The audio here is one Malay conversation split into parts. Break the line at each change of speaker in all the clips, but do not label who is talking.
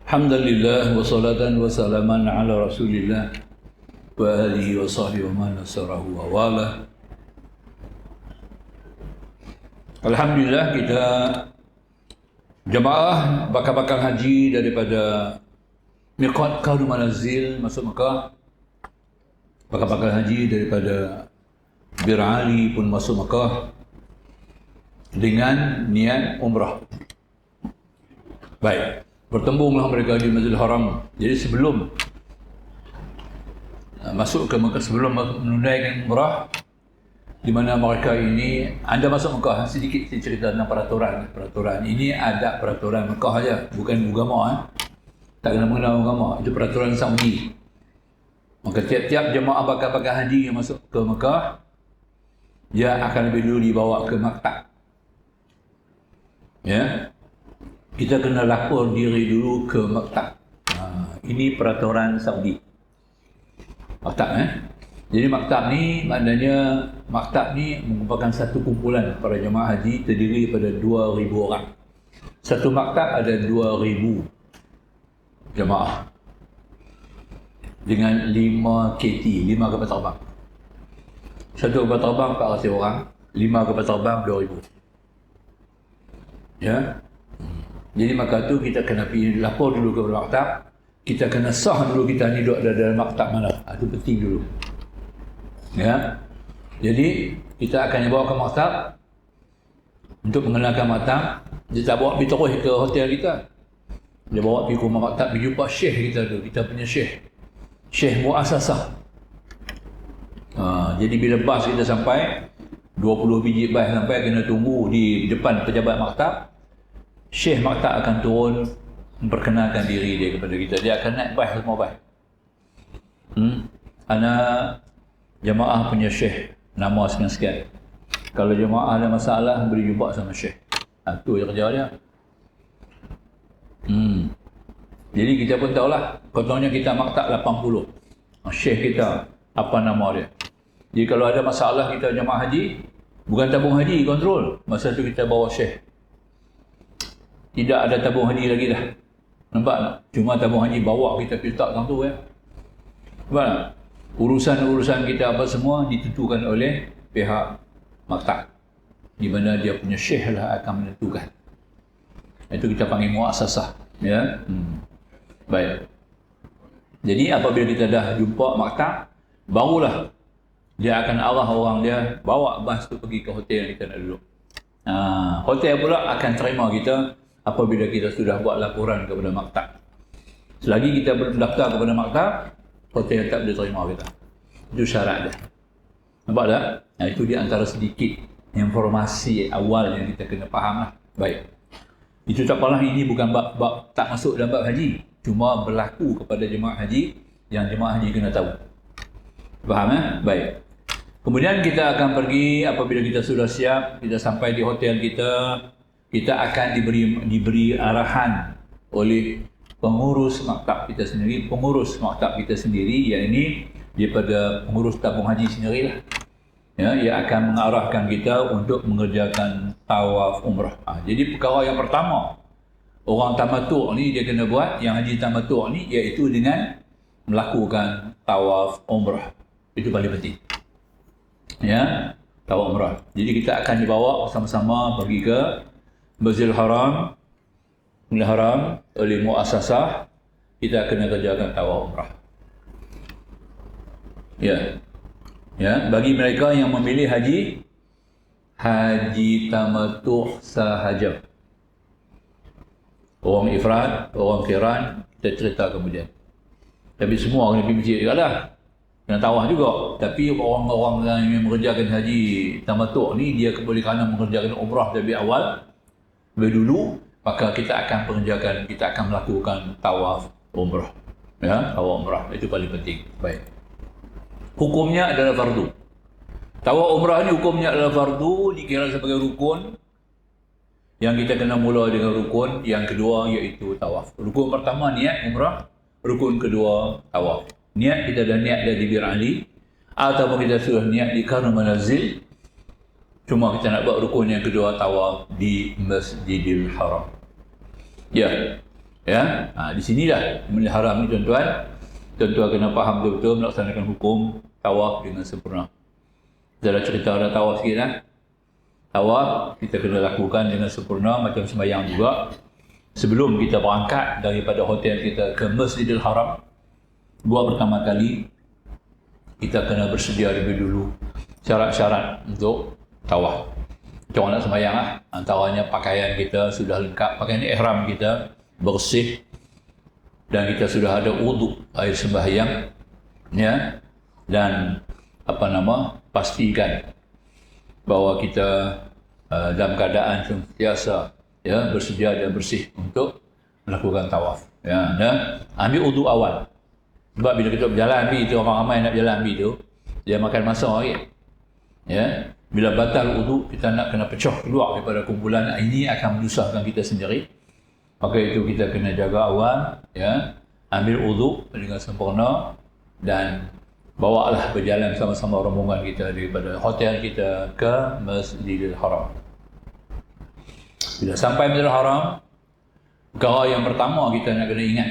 Alhamdulillah wassalatan wassalaman ala Rasulillah wa alihi wa sahbihi wa man nasarahu wa wala. Alhamdulillah kita jemaah bakal haji daripada miqat Qarnu Manazil masuk Mekah. Bakal haji daripada Bir Ali pun masuk Mekah dengan niat umrah. Baik, bertembunglah mereka di Masjidil Haram. Jadi sebelum masuk ke Mekah, sebelum menunaikan umrah, di mana mereka ini, anda masuk Mekah, sedikit saya cerita tentang peraturan ini ada peraturan Mekah saja, bukan agama. Tak kena mengenal agama, itu peraturan Saudi. Maka tiap-tiap jemaah bakal haji yang masuk ke Mekah, dia akan lebih dulu dibawa ke maktab. Ya, kita kena lapor diri dulu ke maktab. Ini peraturan Saudi. Maktab Jadi maktab ni maknanya maktab ni merupakan satu kumpulan para jemaah haji terdiri daripada 2,000 orang. Satu maktab ada 2,000 jemaah dengan 5 KT, 5 kapal terbang. Satu kapal terbang 400 orang, 5 kapal terbang 2,000. Ya. Jadi maka tu kita kena pergi lapor dulu ke maktab. Kita kena sah dulu kita ni duduk dalam maktab mana. Itu penting dulu. Ya. Jadi kita akan bawa ke maktab untuk mengenalkan maktab. Dia tak bawa pergi terus ke hotel kita. Dia bawa pergi ke rumah maktab, pergi jumpa syekh kita tu. Kita punya Syekh Muassasah. Jadi bila bas kita sampai 20 biji bas sampai, kena tunggu di depan pejabat maktab. Syekh maktab akan turun memperkenalkan diri dia kepada kita. Dia akan naik bas, semua bas. Anak jemaah punya syekh, nama sekian-sekian. Kalau jemaah ada masalah, boleh jumpa sama syekh. Itu je kerja dia. Jadi kita pun tahulah, contohnya kita maktab 80. Syekh kita, apa nama dia. Jadi kalau ada masalah kita jemaah haji, bukan tabung haji kontrol. Masa tu kita bawa syekh. Tidak ada tabung haji lagi dah. Nampak tak? Cuma tabung haji bawa kita pergi letak tu ya. Nampak tak? Urusan-urusan kita apa semua ditentukan oleh pihak maktab. Di mana dia punya syekh lah akan menentukan. Itu kita panggil muassasah. Ya. Baik. Jadi apabila kita dah jumpa maktab, barulah dia akan arah orang dia bawa bas tu pergi ke hotel yang kita nak duduk. Hotel pula akan terima kita apabila kita sudah buat laporan kepada maktab. Selagi kita belum daftar kepada maktab, hotel tak boleh terima kita. Itu syarat dia. Nampak tak? Itu di antara sedikit informasi awal yang kita kena faham lah. Baik. Itu tak apalah, ini bukan bab tak masuk dalam bab haji. Cuma berlaku kepada jemaah haji yang jemaah haji kena tahu. Faham Baik. Kemudian kita akan pergi apabila kita sudah siap, kita sampai di hotel kita akan diberi arahan oleh pengurus maktab kita sendiri, yang ini daripada pengurus tabung haji sendirilah. Ya, ia akan mengarahkan kita untuk mengerjakan tawaf umrah. Jadi perkara yang pertama orang tamattu' ni dia kena buat, yang haji tamattu' ni, iaitu dengan melakukan tawaf umrah. Itu paling penting. Ya, tawaf umrah. Jadi kita akan dibawa bersama-sama pergi ke Masjidil Haram oleh muassasah. Kita kena kerjakan tawaf umrah. Ya, bagi mereka yang memilih haji tamattu' sahaja. Orang ifrad, orang qiran, kita cerita kemudian. Tapi semua kena pergi masjid juga lah. Kena tawaf juga. Tapi orang-orang yang mengerjakan haji tamattu' ni, dia boleh kerana mengerjakan umrah lebih awal, lebih dulu, maka kita akan melakukan tawaf umrah. Ya, tawaf umrah. Itu paling penting. Baik. Hukumnya adalah fardu. Tawaf umrah ni hukumnya adalah fardu, dikira sebagai rukun. Yang kita kena mula dengan rukun yang kedua, iaitu tawaf. Rukun pertama niat umrah, rukun kedua tawaf. Niat kita dah niat di Bir Ali, ataupun kita sudah niat di Qarnu Manazil, cuma kita nak buat rukun yang kedua, tawaf di Masjidil Haram. Ya. Ya, di sinilah Masjidil Haram ni tuan-tuan. Tuan-tuan kena faham betul-betul melaksanakan hukum tawaf dengan sempurna. Kita dah cerita dah tawaf sikit lah. Tawaf kita kena lakukan dengan sempurna macam sembahyang juga. Sebelum kita berangkat daripada hotel kita ke Masjidil Haram, buat pertama kali kita kena bersedia lebih dulu syarat-syarat untuk tawaf. Macam mana nak sembahyang lah. Antaranya pakaian kita sudah lengkap, pakaian ihram kita bersih, dan kita sudah ada wuduk air sembahyang, ya, dan pastikan bahawa kita dalam keadaan sentiasa ya bersedia dan bersih untuk melakukan tawaf, ya, dan ambil wuduk awal. Sebab bila kita berjalan ambil tu, orang ramai nak berjalan ambil tu, dia makan masa lagi, ya. Bila batal wuduk, kita nak kena pecah keluar daripada kumpulan, ini akan menyusahkan kita sendiri. Maka itu kita kena jaga awal, ya, ambil wuduk dengan sempurna dan bawalah berjalan sama-sama rombongan kita daripada hotel kita ke Masjidil Haram. Bila sampai Masjidil Haram, perkara yang pertama kita nak kena ingat,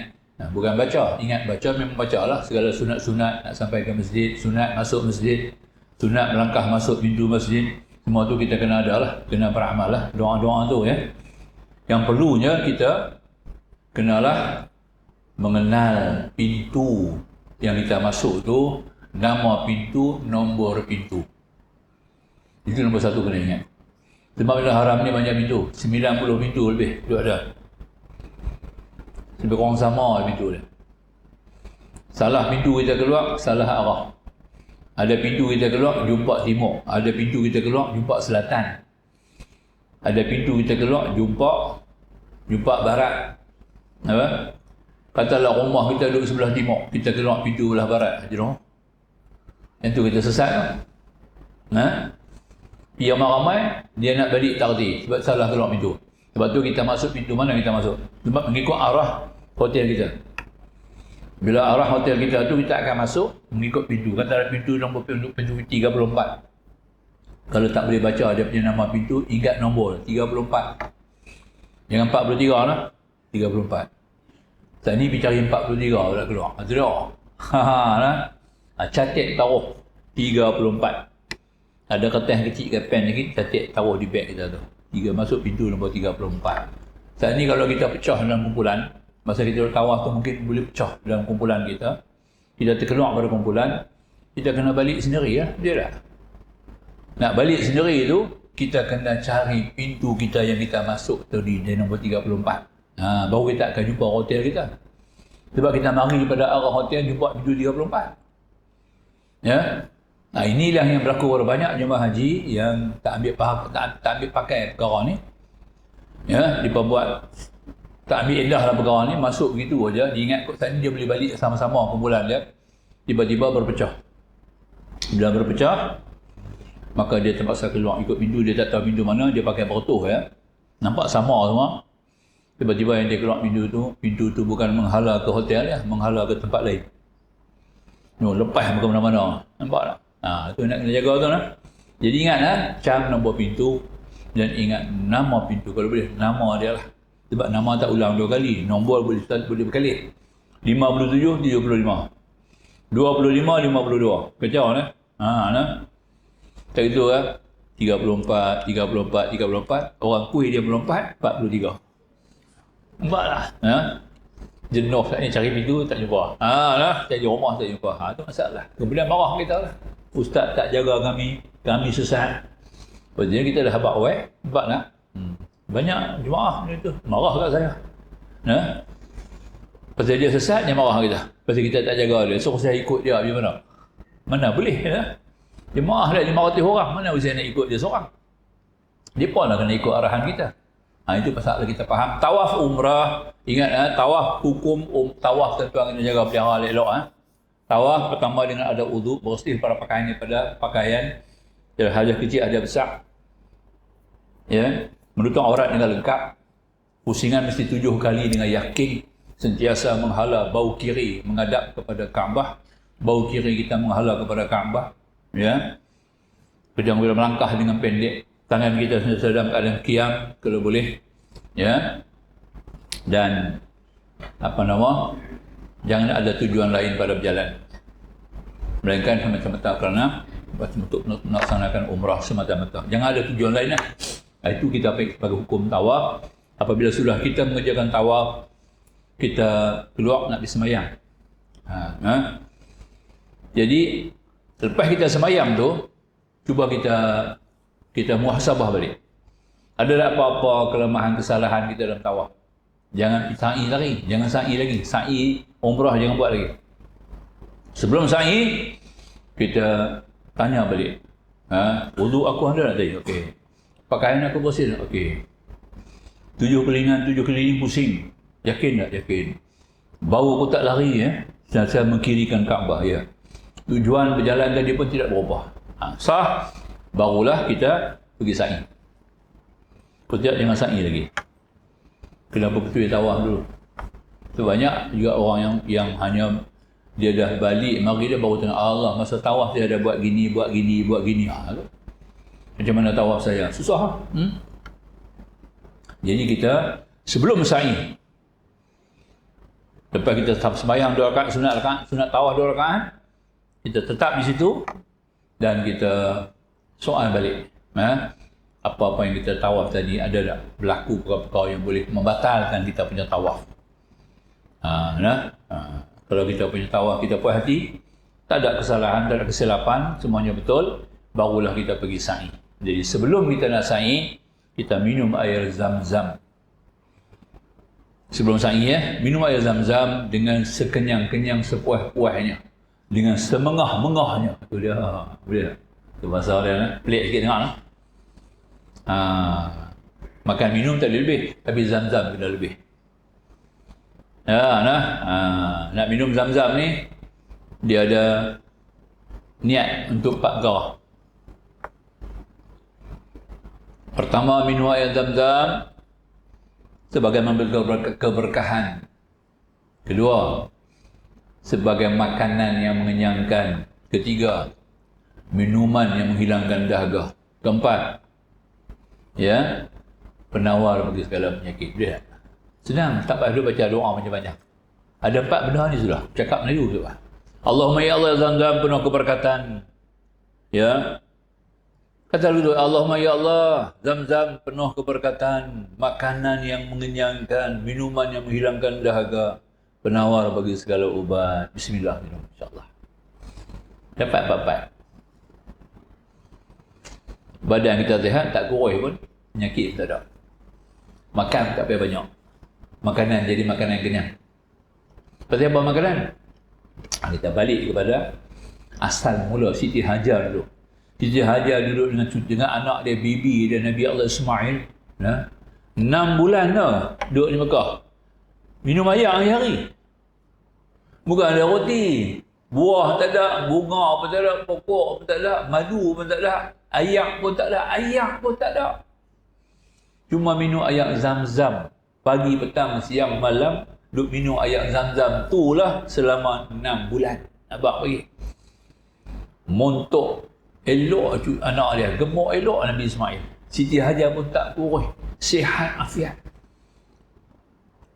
bukan baca, ingat baca memang bacalah segala sunat-sunat nak sampai ke masjid, sunat masuk masjid, sunat melangkah masuk pintu masjid, semua tu kita kena ada lah, kena beramal lah, doa-doa tu, ya. Yang perlunya kita kenalah mengenal pintu yang kita masuk tu, nama pintu, nombor pintu. Itu nombor satu kena ingat. Sebab Masjidil Haram ni banyak pintu, 90 pintu lebih tu ada. Lebih kurang sama pintu dia. Salah pintu kita keluar, salah arah. Ada pintu kita keluar, jumpa timur. Ada pintu kita keluar, jumpa selatan. Ada pintu kita keluar, jumpa barat. Apa? Katalah rumah kita duduk sebelah timur, kita keluar pintu belah barat. Yang tu kita sesat kan? Yang ramai dia nak balik takdir sebab salah keluar pintu. Sebab tu kita masuk pintu mana kita masuk? Sebab mengikut arah hotel kita. Bila arah hotel kita tu, kita akan masuk mengikut pintu. Katalah pintu nombor pintu 34. Kalau tak boleh baca dia punya nama pintu, ingat nombor 34. Jangan 43 lah. 34. Saat ni pergi cari 43 dah keluar. Itu dah. Catat taruh 34. Ada kertas kecil ke pen lagi, catat taruh di beg kita tu. Masuk pintu nombor 34. Saat ni kalau kita pecah dalam kumpulan, masa kita bertawaf tu mungkin boleh pecah dalam kumpulan kita. Kita terkeluar pada kumpulan, kita kena balik sendiri lah. Dia dah. Nak balik sendiri tu, kita kena cari pintu kita yang kita masuk tadi di nombor 34. Baru kita akan jumpa hotel kita. Sebab kita mari daripada arah hotel jumpa pintu 34. Ya. Inilah yang berlaku pada banyak jemaah haji yang tak ambil pakai perkara ni. Ya, diperbuat tak ambil indah dalam perkara ni, masuk begitu aja, diingat kot saat ni dia boleh balik sama-sama kumpulan dia. Tiba-tiba berpecah. Bila berpecah, maka dia terpaksa keluar ikut pintu, dia tak tahu pintu mana, dia pakai berotoh, ya. Nampak sama semua. Tiba-tiba yang dia keluar pintu tu bukan menghala ke hotel, ya, menghala ke tempat lain. Lepas ke mana-mana. Nampak tak? Itu nak kena jaga tu lah. Jadi ingatlah cam nombor pintu dan ingat nama pintu kalau boleh, nama dia lah. Sebab nama tak ulang 2 kali, nombor boleh berkali. 57, 75. 25, 52. Kacau lah. Tak gitu lah. 34, 34. Orang kuih dia melompat, 43. Nampak lah. Jenuh saat ni cari pintu tak jumpa. Cari rumah tak jumpa. Tu masalah. Kemudian marah kita lah. Ustaz tak jaga kami sesat. Jadi kita dah habaq nampak tak? Banyak jemaah ni tu marah kat saya. Pasal dia sesat, dia marah kita. Pasal kita tak jaga dia. So saya ikut dia macam mana boleh, ya? Jemaah dah 500 orang, mana saya nak ikut dia seorang? Dia pun lah kena ikut arahan kita. Itu pasal kita faham. Tawaf umrah, ingat tawaf hukum tawaf tuan-tuan kena jaga pelihara elok. Tawaf pertama dengan ada wuduk, bersih para pakaian daripada pakaian hadas kecil, hadas besar. Ya, menutup aurat dengan lengkap. Pusingan mesti 7 kali dengan yakin, sentiasa menghala bau kiri menghadap kepada Kaabah. Bau kiri kita menghala kepada Kaabah. Ya. Jangan bila melangkah dengan pendek, tangan kita sentiasa dalam keadaan qiyam kalau boleh. Ya. Dan jangan ada tujuan lain pada berjalan, melainkan semata-mata kerana untuk melaksanakan umrah semata-mata. Jangan ada tujuan lain lah. Itu kita bagi hukum tawaf. Apabila sudah kita mengerjakan tawaf, kita keluar nak pergi semayang. Jadi lepas kita semayang tu, cuba kita muhasabah balik. Ada tak apa-apa kelemahan, kesalahan kita dalam tawaf? Jangan sa'i lagi. Jangan sa'i lagi. Sa'i umrah jangan buat lagi. Sebelum sa'i, kita tanya balik. Wuduk aku ada tak tadi? Okey. Pakaian aku bersih tak? Okey. 7 keliling pusing. Yakin tak? Yakin. Bau aku tak lari saya mengkirikan Kaabah ya. Tujuan berjalan tadi pun tidak berubah. Sah, barulah kita pergi sa'i. Tidak jangan sa'i lagi. Kenapa betul dia tawaf dulu? Tu banyak juga orang yang hanya dia dah balik, mari dia baru tengok Allah masa tawaf dia ada buat gini. Macam mana tawaf saya? Susah. Jadi kita sebelum sa'i, lepas kita sembahyang 2 rakaat sunat tawaf 2 rakaat, kita tetap di situ dan kita soal balik. Apa-apa yang kita tawaf tadi, ada tak berlaku perkara-perkara yang boleh membatalkan kita punya tawaf? Kalau kita punya tawaf kita puas hati, tak ada kesalahan, tak ada kesilapan, semuanya betul, barulah kita pergi sa'i. Jadi sebelum kita nak sa'i, kita minum air zam-zam. Sebelum sa'i minum air zam-zam dengan sekenyang-kenyang, sepuas-puasnya, dengan semengah-mengahnya. Itu dia. Itu bahasa dia pelik sikit tengok lah. Makan minum tak lebih, tapi zam-zam kena lebih. Nak minum zam-zam ni, dia ada niat untuk 4 perkara. Pertama, minum air zam-zam sebagai memberi keberkahan. Kedua, sebagai makanan yang mengenyangkan. Ketiga, minuman yang menghilangkan dahaga. Keempat, penawar bagi segala penyakit. Dia senang, tak perlu baca doa macam-macam. Ada 4 benda ni sudah. Cakap Melayu tu. Allahumma ya Allah zam-zam penuh keberkatan. Kata dulu, Allahumma ya Allah zam-zam penuh keberkatan, makanan yang mengenyangkan, minuman yang menghilangkan dahaga, penawar bagi segala ubat. Bismillah, insyaAllah. Dapat 4. Badan kita sihat, tak kurus pun, penyakit tak ada. Makan tak payah banyak. Makanan jadi makanan yang kenyang. Pasal apa makanan? Kita balik kepada asal mula Siti Hajar dulu. Siti Hajar duduk dengan anak dia, bibi dia, Nabi Allah Ismail. 6 bulan dah duduk di Mekah. Minum air hari-hari. Bukan ada roti. Buah tak ada, bunga pun tak ada, pokok pun tak ada, madu pun tak ada, ayak pun tak ada. Cuma minum air zam-zam. Pagi, petang, siang, malam, duk minum air zam-zam. Itulah selama 6 bulan. Nampak pergi. Montok elok anak dia, gemuk elok Nabi Ismail. Siti Hajar pun tak kurus, sihat afiat.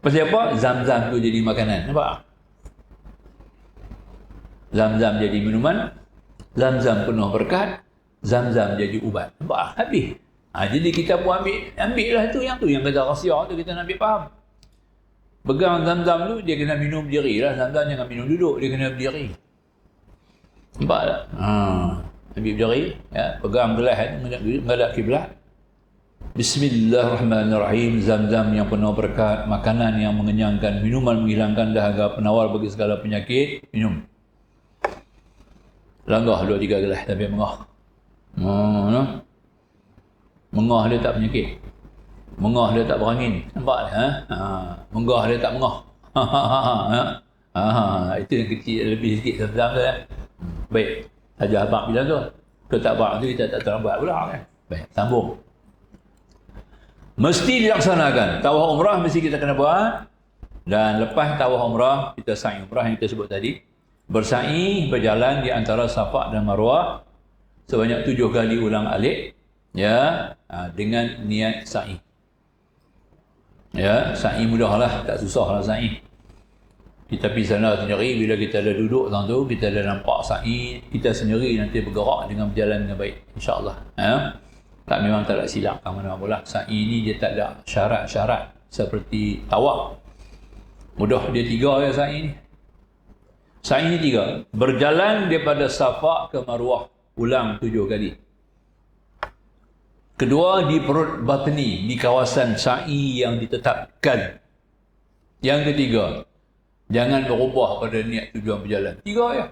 Pasal apa? Zam-zam tu jadi makanan. Nampak? Zam-zam jadi minuman, zam-zam penuh berkat, zam-zam jadi ubat. Nampak? Habis. Jadi kita pun ambil lah tu yang kata rahsia tu kita nak ambil faham. Pegang zam-zam tu, dia kena minum berdiri lah. Zam-zam jangan minum duduk, dia kena berdiri. Nampak tak? Ambil berdiri, pegang gelas menghadap kiblat. Bismillahirrahmanirrahim. Zam-zam yang penuh berkat, makanan yang mengenyangkan, minuman menghilangkan dahaga, penawar bagi segala penyakit. Minum. Langgah 2-3 gelas tapi mengah. Mengah dia tak penyakit. Mengah dia tak berangin. Nampak tak? Mengah dia tak mengah. Itu yang kecil, lebih sikit zam-zam tu. Baik. Saja abang bilang tu. Kalau tak abang tu kita tak terlambat pula kan. Baik, sambung. Mesti dilaksanakan. Tawaf umrah mesti kita kena buat. Dan lepas tawaf umrah, kita sa'i umrah yang kita sebut tadi. Bersa'i, berjalan di antara Safa dan Marwah sebanyak 7 kali ulang alik. Dengan niat sa'i. Sa'i mudahlah, tak susahlah sa'i. Kita pergi sana sendiri, bila kita dah duduk dalam tu, kita dah nampak sa'i, kita sendiri nanti bergerak dengan berjalan dengan baik, insya-Allah. Tak, memang tak ada silap ke mana pula. Sa'i ni dia tak ada syarat-syarat seperti tawaf. Mudah, dia 3 ya sa'i ni. Sa'i ni 3. Berjalan daripada Safa ke Marwah, ulang 7 kali. Kedua, di perut batni, di kawasan sa'i yang ditetapkan. Yang ketiga, jangan berubah pada niat tujuan berjalan. 3 ya.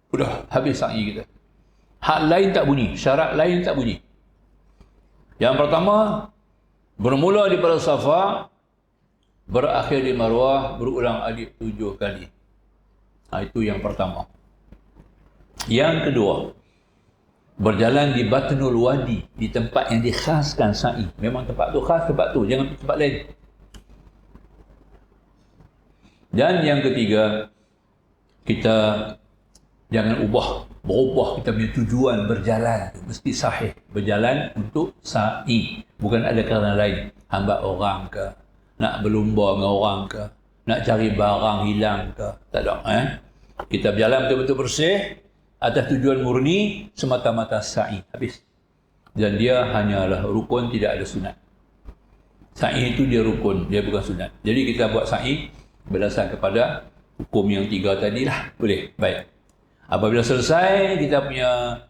Sudah habis sa'i kita. Hak lain tak bunyi, syarat lain tak bunyi. Yang pertama, bermula daripada Safa, berakhir di Marwah, berulang alik 7 kali. Itu yang pertama. Yang kedua, berjalan di Batnul Wadi, di tempat yang dikhaskan sa'i. Memang tempat tu khas, tempat tu, jangan tempat lain. Dan yang ketiga, kita jangan berubah kita punya tujuan berjalan. Mesti sahih. Berjalan untuk sa'i. Bukan ada kerana lain. Hamba orang ke, nak berlumba dengan orang ke, nak cari barang hilang ke. Tak ada. Kita berjalan betul-betul bersih atas tujuan murni semata-mata sa'i. Habis. Dan dia hanyalah rukun, tidak ada sunat. Sa'i itu dia rukun, dia bukan sunat. Jadi kita buat sa'i berdasarkan kepada hukum yang 3 tadi lah. Boleh? Baik. Apabila selesai kita punya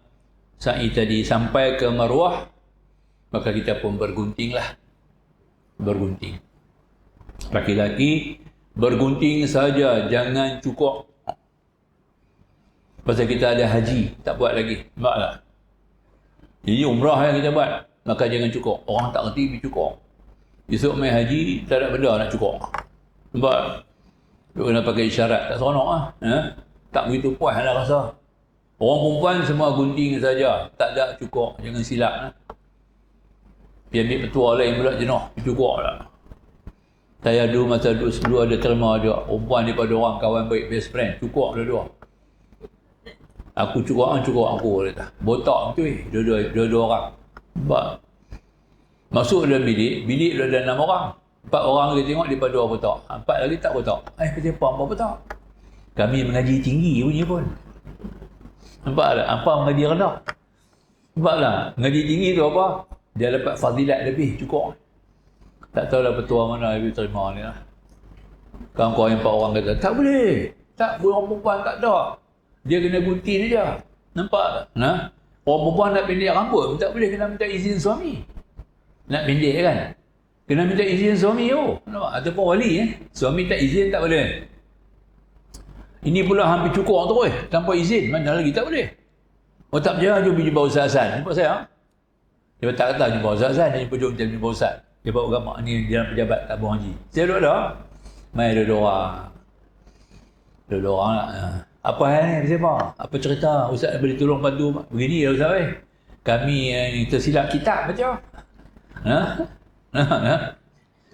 sa'i tadi sampai ke Marwah, maka kita pun bergunting lah. Bergunting. Laki-laki bergunting saja, jangan cukur. Pasal kita ada haji, tak buat lagi. Nampak tak? Jadi umrah yang kita buat, maka jangan cukur. Orang tak kerti pergi cukur. Esok main haji, tak ada benda nak cukur. Nampak? Dia kena pakai isyarat, tak seronok lah. Tak begitu puas lah rasa. Orang perempuan semua gunting saja, tak ada cukur. Jangan silap lah. Dia ambil petua lain pula jenuh, cukur lah. Saya dulu masa dulu ada terima dia, perempuan daripada orang kawan baik, best friend, cukur dua-dua. Aku cukur aku kata. Botak tu dua-dua orang. Nampak? Masuk dalam bilik ada 6 orang. 4 orang kita tengok daripada 2 botak. 4 lagi tak botak. Kenapa 4 botak? Kami mengaji tinggi punya pun. Nampak tak? Apa mengaji rendah? Nampak tak? Mengaji tinggi tu apa? Dia dapat fadilat lebih, cukup. Tak tahu lah petua mana Ibu terima ni lah. Kawan-kawan yang 4 orang kata, tak boleh. Tak, orang perempuan tak ada. Dia kena gunting saja. Nampak tak? Orang perempuan nak pendek rambut, tak boleh, kena minta izin suami. Nak pendek kan? Kena minta izin suami nampak? Ataupun wali suami tak izin tak boleh. Ini pula hampir cukur terus tanpa izin, mana lagi tak boleh. Tak berjaya jom pergi jumpa Ustaz Hasan. Nampak saya? Dia tak kata jumpa Ustaz Hasan, dia jumpa Ustaz. Dia bawa agama ni dia pejabat tabung haji. Saya duduk dah. Mai dua orang. Dua orang lah. Apa hal ni? Apa cerita? Ustaz boleh tolong bantu? Begini lah Ustaz. Kami ni tersilap kitab baca.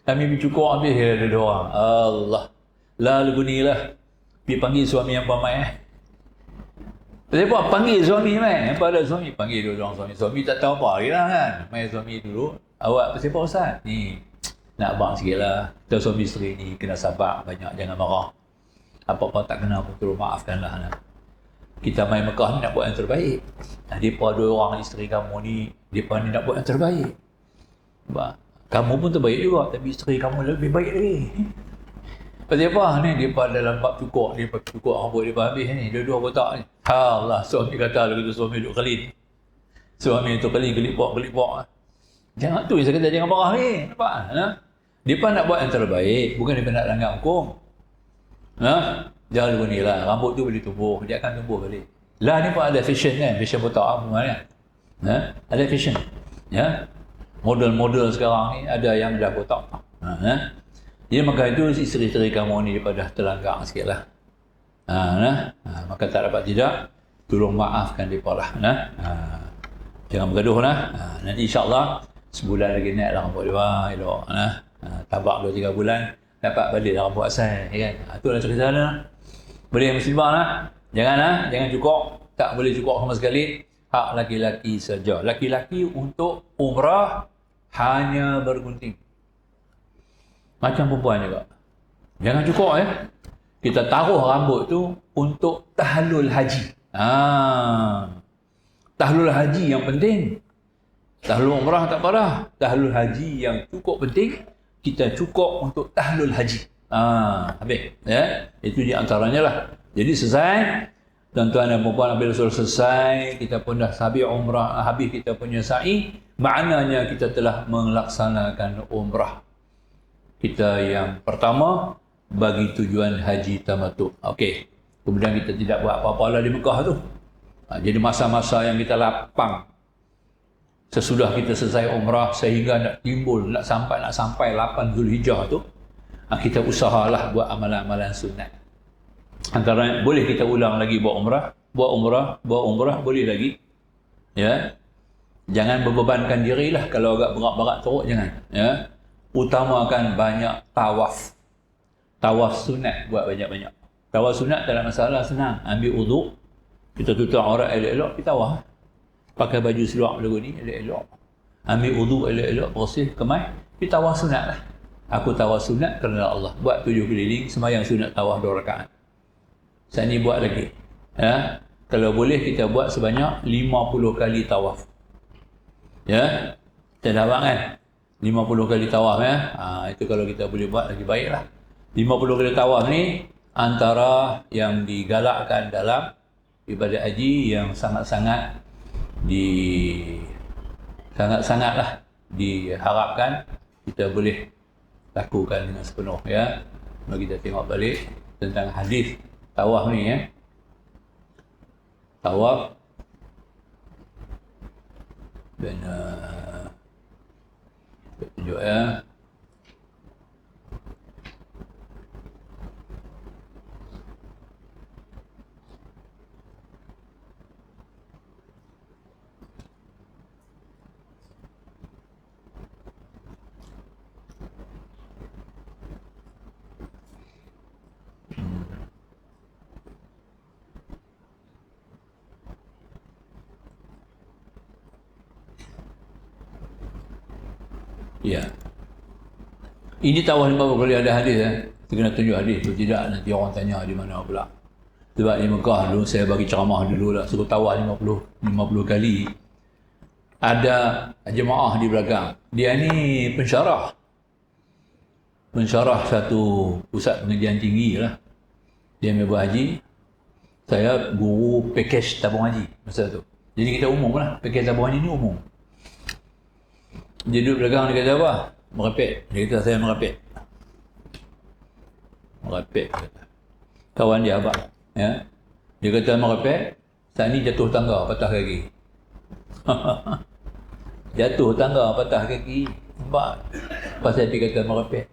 Kami bercukur habis ada 2 orang. Allah. Lalu gunilah. Pergi panggil suami yang pamai. Kenapa panggil suami mai? Apa ada suami? Panggil 2 orang suami. Suami tak tahu apa lagi lah kan. Mai suami dulu. Awak siapa Ustaz? Ni nak abang sikit lah. Kita suami isteri ni kena sabar banyak. Jangan marah. Apa-apa tak kena pun terus maafkanlah. Kita main Mekah ni nak buat yang terbaik. Mereka 2 orang isteri kamu ni, mereka ni nak buat yang terbaik. Kamu pun terbaik juga, tapi isteri kamu lebih baik lagi. Pasal apa ni? Mereka dalam bab cukur, mereka cukur rambut mereka habis ni. Dua-dua botak ni. Allah, suami kata lagu tu suami duduk kelin. Suami tu kelin, kelip-kelip. Jangan tu yang saya kata, jangan marah ni. Nampak? Mereka nak buat yang terbaik, bukan mereka nak langgar hukum. Jangan lupa ni lah, rambut tu boleh tumbuh, dia akan tumbuh balik. Lah ni pun ada fashion kan, fashion botak apa kan. Ada fashion. Model-model sekarang ni ada yang dah botak. Jadi maka itu isteri-isteri kamu ni daripada terlanggar sikit lah. Maka tak dapat tidak, tolong maafkan mereka lah. Jangan bergaduh lah. Nanti insyaAllah sebulan lagi naik lah rambut dia. Elok. Tabak 2-3 bulan. Dapat balik lah rambut asal. Kan? Itulah cerita dia. Boleh muslimah lah. Jangan cukur. Tak boleh cukur sama sekali. Hak laki-laki saja. Laki-laki untuk umrah hanya bergunting. Macam perempuan juga. Jangan cukur kita taruh rambut tu untuk tahlul haji. Tahlul haji yang penting. Tahlul umrah tak apalah. Tahlul haji yang cukup penting, kita cukup untuk tahlul haji. Habis. Ya? Itu di antaranya lah. Jadi selesai. Tuan-tuan dan puan-puan, apabila sudah selesai, kita pun dah habis umrah, habis kita punya sa'i, maknanya kita telah melaksanakan umrah kita yang pertama bagi tujuan haji tamattu'. Okey. Kemudian kita tidak buat apa-apa lah di Mekah tu. Jadi masa-masa yang kita lapang sesudah kita selesai umrah sehingga nak timbul, nak sampai 8 Zulhijjah tu, kita usahalah buat amalan-amalan sunat. Antara boleh kita ulang lagi buat umrah boleh lagi. Ya. Jangan berbebankan dirilah kalau agak berat-berat teruk, jangan. Ya. Utamakan banyak tawaf. Tawaf sunat buat banyak-banyak. Tawaf sunat tak ada masalah, senang. Ambil uduk, kita tutup aurat elok-elok, kita tawaf. Pakai baju seluar lagu ni elok-elok. Ambil uduk elok-elok, bersih, kemai, kita tawaf sunat lah. Aku tawaf sunat kerana Allah. Buat 7 keliling, sembahyang sunat tawaf 2 rakaat. Saya ni buat lagi. Ya. Kalau boleh kita buat sebanyak 50 kali tawaf. Ya. Kita dapat kan? 50 kali tawaf ya. Itu kalau kita boleh buat lagi baiklah. 50 kali tawaf ni antara yang digalakkan dalam ibadat haji yang sangatlah diharapkan kita boleh lakukan dengan sepenuh ya. Mari kita tengok balik tentang hadis tawaf ni ya. Tawaf dan tunjuk ya. Ya. Ini tawaf 50 kali ada hadis ya. Kita kena tunjuk hadis tu, tidak nanti orang tanya di mana pula. Sebab di Mekah dulu saya bagi ceramah dulu lah, suruh tawaf 50 kali. Ada jemaah di belakang. Dia ni pensyarah satu pusat pengajian tinggi lah. Dia ambil haji. Saya guru pakej tabung haji masa tu. Jadi kita umum lah, pakej tabung haji ni umum. Dia duduk belakang, dia kata apa? Merepek. Dia kata saya merepek. Merepek. Kawan dia abang. Ya. Dia kata merepek. Saat ni jatuh tangga, patah kaki. Jatuh tangga, patah kaki. Nampak? Pasal dia kata merepek.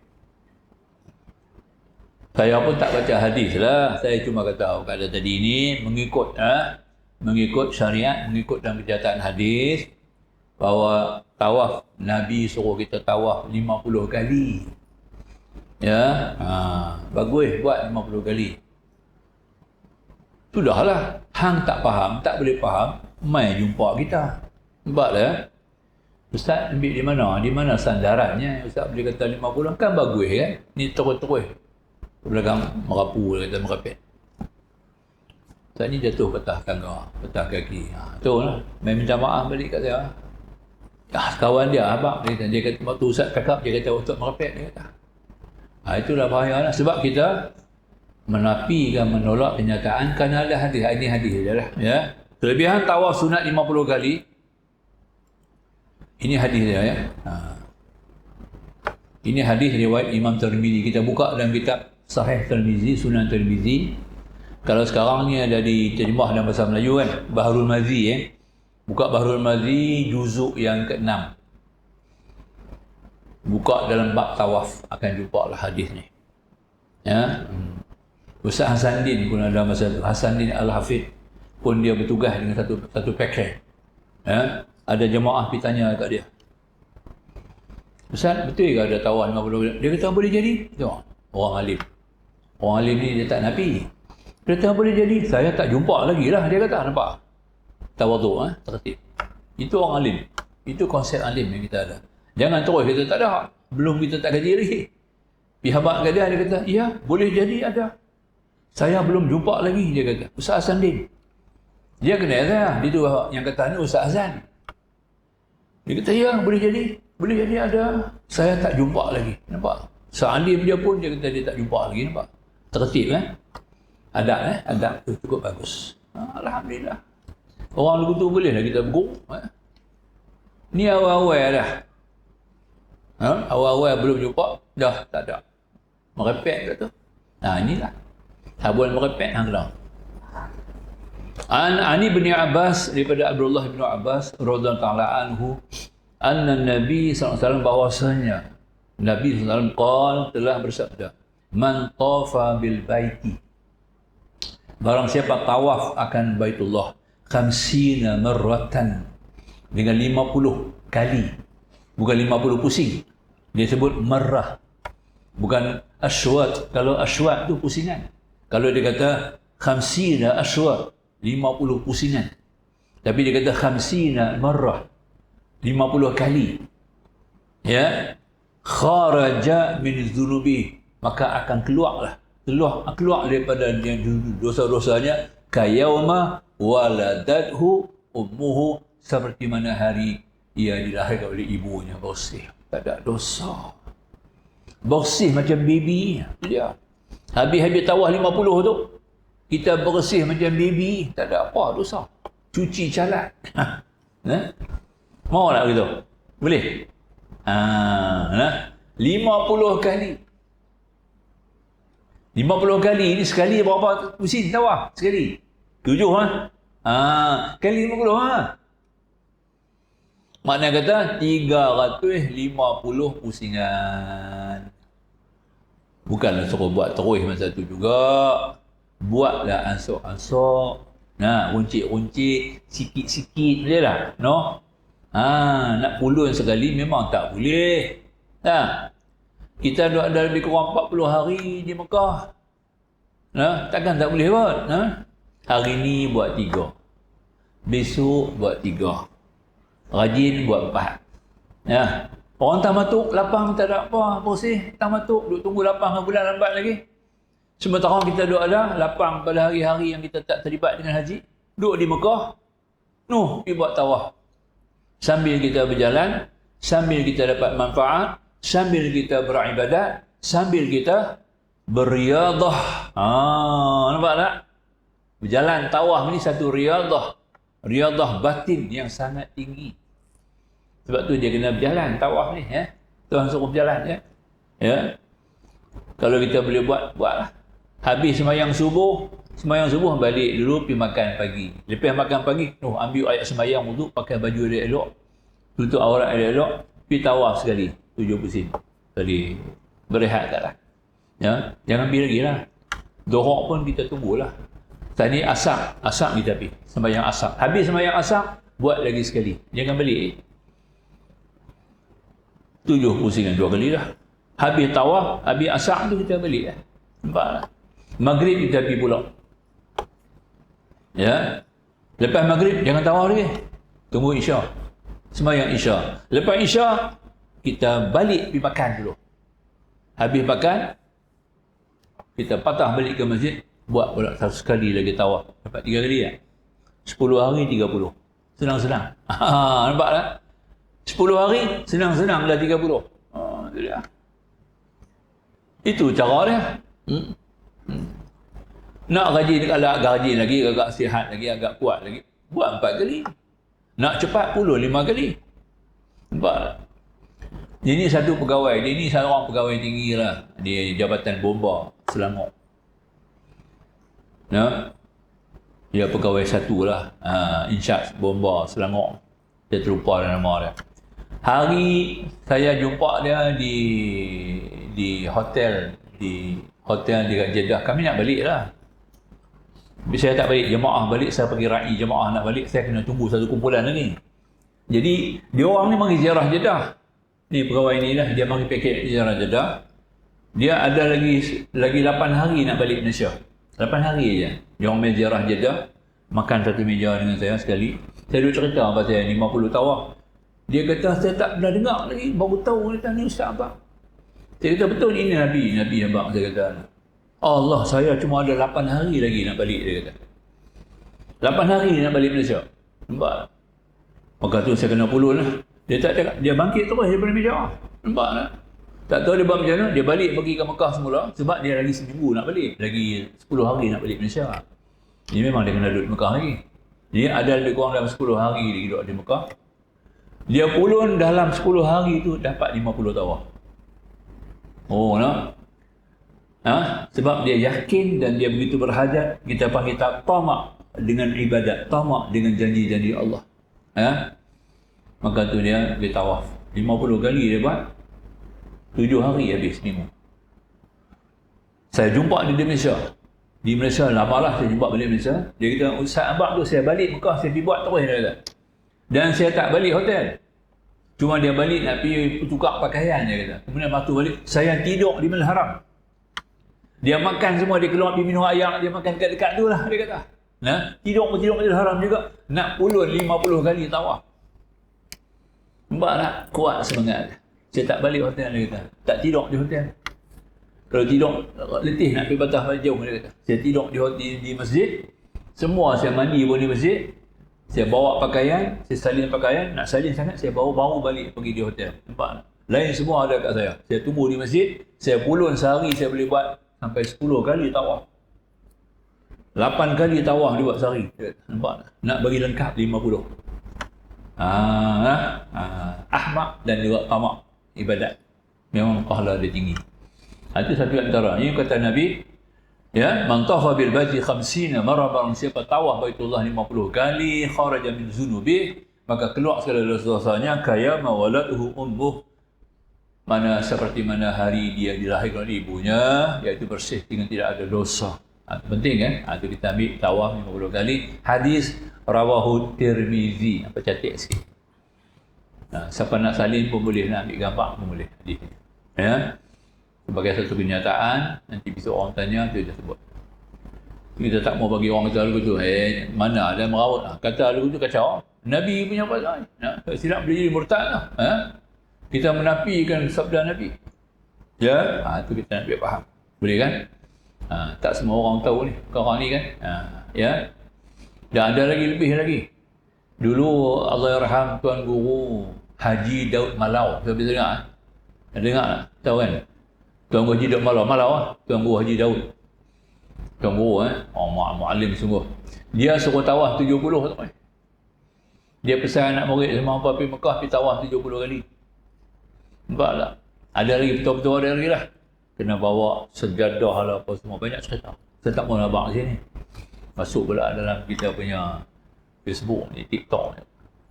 Saya pun tak baca hadis lah. Saya cuma kata kata tadi ni mengikut syariat, mengikut dalam kenyataan hadis bahawa tawaf Nabi suruh kita tawaf 50 kali. Ya. Bagus buat 50 kali. Sudahlah. Hang tak faham, tak boleh faham, mai jumpa kita. Nampak lah. Ustaz ambil di mana? Di mana sandarannya? Ustaz boleh kata 50 kan bagus kan? Ni terus-terus. Belakang merapu, kata merepek. Ustaz ni jatuh patah tangga, patah kaki. Tu lah. Main minta maaf balik kat saya. Kawan dia, abang, dia kata, waktu Ustaz cakap, dia kata, Ustaz merepek, dia kata. Itulah bahaya lah. Sebab kita menafikan, menolak kenyataan kerana ada hadis. Ini hadis je lah. Ya. Kelebihan tawaf sunat 50 kali. Ini hadis dia ya. Ini hadis riwayat Imam Tirmizi. Kita buka dalam kitab Sahih Tirmizi, Sunan Tirmizi. Kalau sekarang ni ada diterjemah dalam bahasa Melayu kan, Bahrul Mazi Buka Bahrul Mazi juzuk yang ke-6. Buka dalam bab tawaf, akan jumpa lah hadis ni. Ya. Ustaz Hasanuddin pun ada masa tu. Hasanuddin Al-Hafidh pun dia bertugas dengan satu paket. Ya. Ada jemaah pergi tanya kat dia. Ustaz, betul ke ada tawaf 50? Dia kata boleh jadi. Tengok. Orang alim. Orang alim ni dia tak nafi. Dia kata boleh jadi. Saya tak jumpa lagi lah. Dia kata nampak. Tawaduk, tertib. Itu orang alim. Itu konsep alim yang kita ada. Jangan terus kita tak ada. Belum kita tak kaji lagi. Pihak kat dia kata, ya boleh jadi ada. Saya belum jumpa lagi, dia kata. Ustaz Hasan Din. Dia kenal saya. Dia tu yang kata ni Ustaz Hasan. Dia kata, ya, boleh jadi. Boleh jadi ada. Saya tak jumpa lagi. Nampak? Sealim dia pun, dia kata dia tak jumpa lagi. Nampak? Tertib, Adab, Adab tu cukup bagus. Alhamdulillah. Orang lagu tu boleh lah kita bergurau. Ni awal-awal dah. Awal-awal belum jumpa, dah tak ada. Merepek kat tu. Inilah. Habuan merepek, kena. Ani bin Abbas, daripada Abdullah bin Abbas radhiyallahu ta'ala anhu, anna Nabi SAW bahwasanya Nabi SAW telah bersabda, man tafa bil baiti, barang siapa tawaf akan Baitullah, khamsina marratan, dengan 50 kali, bukan 50 pusing. Dia sebut marrah, bukan aswat. Kalau aswat tu pusingan. Kalau dia kata khamsina aswat, 50 pusingan. Tapi dia kata khamsina marrah, 50 kali. Ya, kharaja min dzunubi, maka akan keluar daripada dosa-dosanya, kayauma waladadhu ummuhu, seperti mana hari ia dilahirkan oleh ibunya, bersih, tak ada dosa. Bersih macam baby. Dia habis tawaf 50 tu, kita bersih macam baby, tak ada apa dosa. Cuci calat. Mau tak begitu? Boleh? 50 kali. 50 kali ni sekali berapa pusing tawaf? Sekali. 7 kali 50 Makna kata 350 pusingan. Bukanlah suruh buat terus masa tu juga. Buatlah ansur-ansur. Runcit-runcit, sikit-sikit je lah. No? Nak pulun sekali memang tak boleh. Kita ada lebih kurang 40 hari di Mekah. Takkan tak boleh buat. Hari ni buat 3. Besok buat 3. Rajin buat 4. Orang tamatuk lapang tak ada apa, bersih tamatuk, duk tunggu lapang bulan lambat lagi. Sementara kita duk ada lapang pada hari-hari yang kita tak terlibat dengan haji, duk di Mekah, pergi buat tawaf. Sambil kita berjalan, sambil kita dapat manfaat, sambil kita beribadat, sambil kita beriadah. Nampak tak? Berjalan tawaf ni satu riadah. Riadah batin yang sangat tinggi. Sebab tu dia kena berjalan tawaf ni, Tuhan suruh berjalan, ya. Kalau kita boleh buatlah. Habis sembahyang subuh balik dulu pergi makan pagi. Lepas makan pagi, ambil ayat sembahyang wuduk, pakai baju dia elok, tutup aurat dia elok, pergi tawaf sekali, 7 pusing. Sekali berehat taklah. Ya, jangan pergi lagi lah. Dohor pun kita tunggulah. Tadi asar kita pergi sembahyang asar. Habis sembahyang asar, buat lagi sekali. Jangan balik. 7 pusingan 2 kali lah. Habis tawaf, habis asar tu kita balik lah. Nampak lah. Maghrib kita pergi pula. Ya. Lepas maghrib jangan tawaf lagi. Tunggu isya. Sembahyang isya. Lepas isya kita balik pergi makan dulu. Habis makan kita patah balik ke masjid, buat pula sekali lagi tawaf. Dapat 3 kali kan? 10 hari 30. Senang-senang. Nampak tak? 10 hari senang-senang dah 30. Itu dia. Itu cara dia. Nak rajin, kalau agak rajin lagi, agak sihat lagi, agak kuat lagi, buat 4 kali. Nak cepat puluh 5 kali. Nampak tak? Dia ni satu pegawai, dia ni seorang pegawai tinggi lah di Jabatan Bomba Selangor. Dia pegawai satu lah, in-charge Bomba Selangor. Saya terlupa nama dia. Hari saya jumpa dia di hotel dekat Jeddah. Kami nak balik lah. Tapi saya tak balik jemaah balik, saya pergi ra'i jemaah nak balik, saya kena tunggu satu kumpulan lagi. Jadi dia orang ni mari ziarah Jeddah. Ni pegawai ni lah, dia mari paket ziarah Jeddah. Dia ada lagi 8 hari nak balik Malaysia. 8 hari je. Dia orang main ziarah Jeddah, makan satu meja dengan saya sekali. Saya duduk cerita pasal 50 tawaf. Dia kata saya tak pernah dengar lagi, baru tahu dia ni ustaz apa. Saya kata betul ini Nabi abang, saya kata. Allah, saya cuma ada 8 hari lagi nak balik, dia kata. 8 hari nak balik Malaysia. Nampak? Maka tu saya kena pulun lah. Dia tak cakap, dia bangkit terus daripada meja. Nampak tak? Tak tahu dia buat macam mana, dia balik pergi ke Mekah semula sebab dia lagi seminggu nak balik. Lagi 10 hari nak balik Malaysia. Jadi memang dia kena duduk di Mekah lagi. Jadi ada lebih kurang dalam 10 hari dia duduk di Mekah. Dia pulun dalam 10 hari tu dapat 50 tawaf. Oh, nak? Sebab dia yakin dan dia begitu berhajat, kita panggil tamak dengan ibadat, tamak dengan janji-janji Allah. Maka tu dia tawaf. 50 kali dia buat. 7 hari habis minggu. Saya jumpa dia di Malaysia. Di Malaysia, lamalah saya jumpa balik Malaysia. Dia kata, Ustaz Abang tu saya balik Mekah, saya pergi buat terus, dia kata. Dan saya tak balik hotel. Cuma dia balik nak pergi tukar pakaian, dia kata. Kemudian waktu balik, saya tidur di Masjidil Haram. Dia makan semua, dia keluar pergi minum air, dia makan dekat-dekat tu lah, dia kata. Tidur Masjidil Haram juga. Nak pulun 50 kali tawaf. Nampak tak? Kuat semangat. Saya tak balik hotel, dia kata. Tak tidur di hotel. Kalau tidur, letih nak pergi batas jauh, dia kata. Saya tidur di masjid. Semua saya mandi pun di masjid. Saya bawa pakaian, saya salin pakaian. Nak salin sangat, saya baru balik pergi di hotel. Nampak tak? Lain semua ada kat saya. Saya tunggu di masjid. Saya pulun sehari, saya boleh buat sampai 10 kali tawaf. 8 kali tawaf dia buat sehari. Nampak tak? Nak bagi lengkap 50. Ahmak dan juga tamak ibadat. Memang pahala dia tinggi. Itu satu antara. Ini kata Nabi, ya, man tafa bil baiti 50 marra, barang siapa tawaf Baitullah 50 kali, kharaja min zunubi, maka keluar segala dosa-dosanya kaya mawaladuhu ummuh, seperti mana hari dia dilahirkan oleh ibunya, iaitu bersih dengan tidak ada dosa. Penting kan? Itu kita ambil tawaf 50 kali. Hadis rawahu Tirmizi. Apa cantik sikit. Siapa nak salin pun boleh, nak ambil gambar pun boleh. Ya. Sebagai satu kenyataan, nanti bisa orang tanya, dia dah sebut. Kita tak mau bagi orang kata lagu tu, mana ada merawat. Kata lagu tu kacau. Nabi punya pasal. Silap boleh jadi murtad lah. Kita menafikan sabda Nabi. Ya, itu kita nak biar faham. Boleh kan? Tak semua orang tahu ni. Korang ni kan? Ya. Dan ada lebih lagi. Dulu Allah yarham Tuan Guru Haji Daud Malau. Saya bisa dengar? Dengar tak? Tahu kan? Tuan Guru Haji Daud Malau. Tuan Guru Haji Daud. Tuan Guru mu'alim sungguh. Dia suruh tawaf 70 tu. Dia pesan anak murid semua pergi Mekah pergi tawaf 70 kali. Nampak tak? Ada lagi betul-betul ada lagi lah. Kena bawa sejadah lah apa semua. Banyak cerita. Saya tak mahu nabak sini. Masuk pula dalam kita punya Facebook ni, TikTok ni.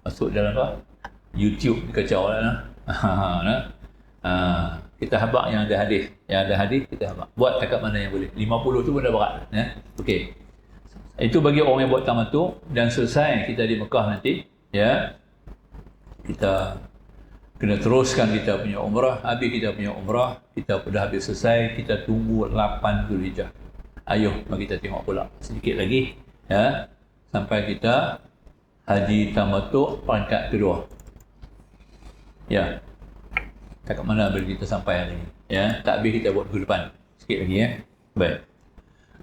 Masuk dalam apa? YouTube ni kacau lah. Kita habak yang ada hadis. Yang ada hadis kita habak. Buat takat mana yang boleh. 50 tu pun dah berat. Okey. Itu bagi orang yang buat tamattu. Dan selesai kita di Mekah nanti. Ya. Kita kena teruskan kita punya umrah. Habis kita punya umrah, kita dah habis selesai, kita tunggu 8 Zulhijjah. Ayuh, mari kita tengok pula sedikit lagi, ya, sampai kita haji tamattu peringkat kedua. Ya. Dekat mana bila kita sampai hari ini? Ya, tak habis kita buat minggu depan. Sikit lagi ya. Baik.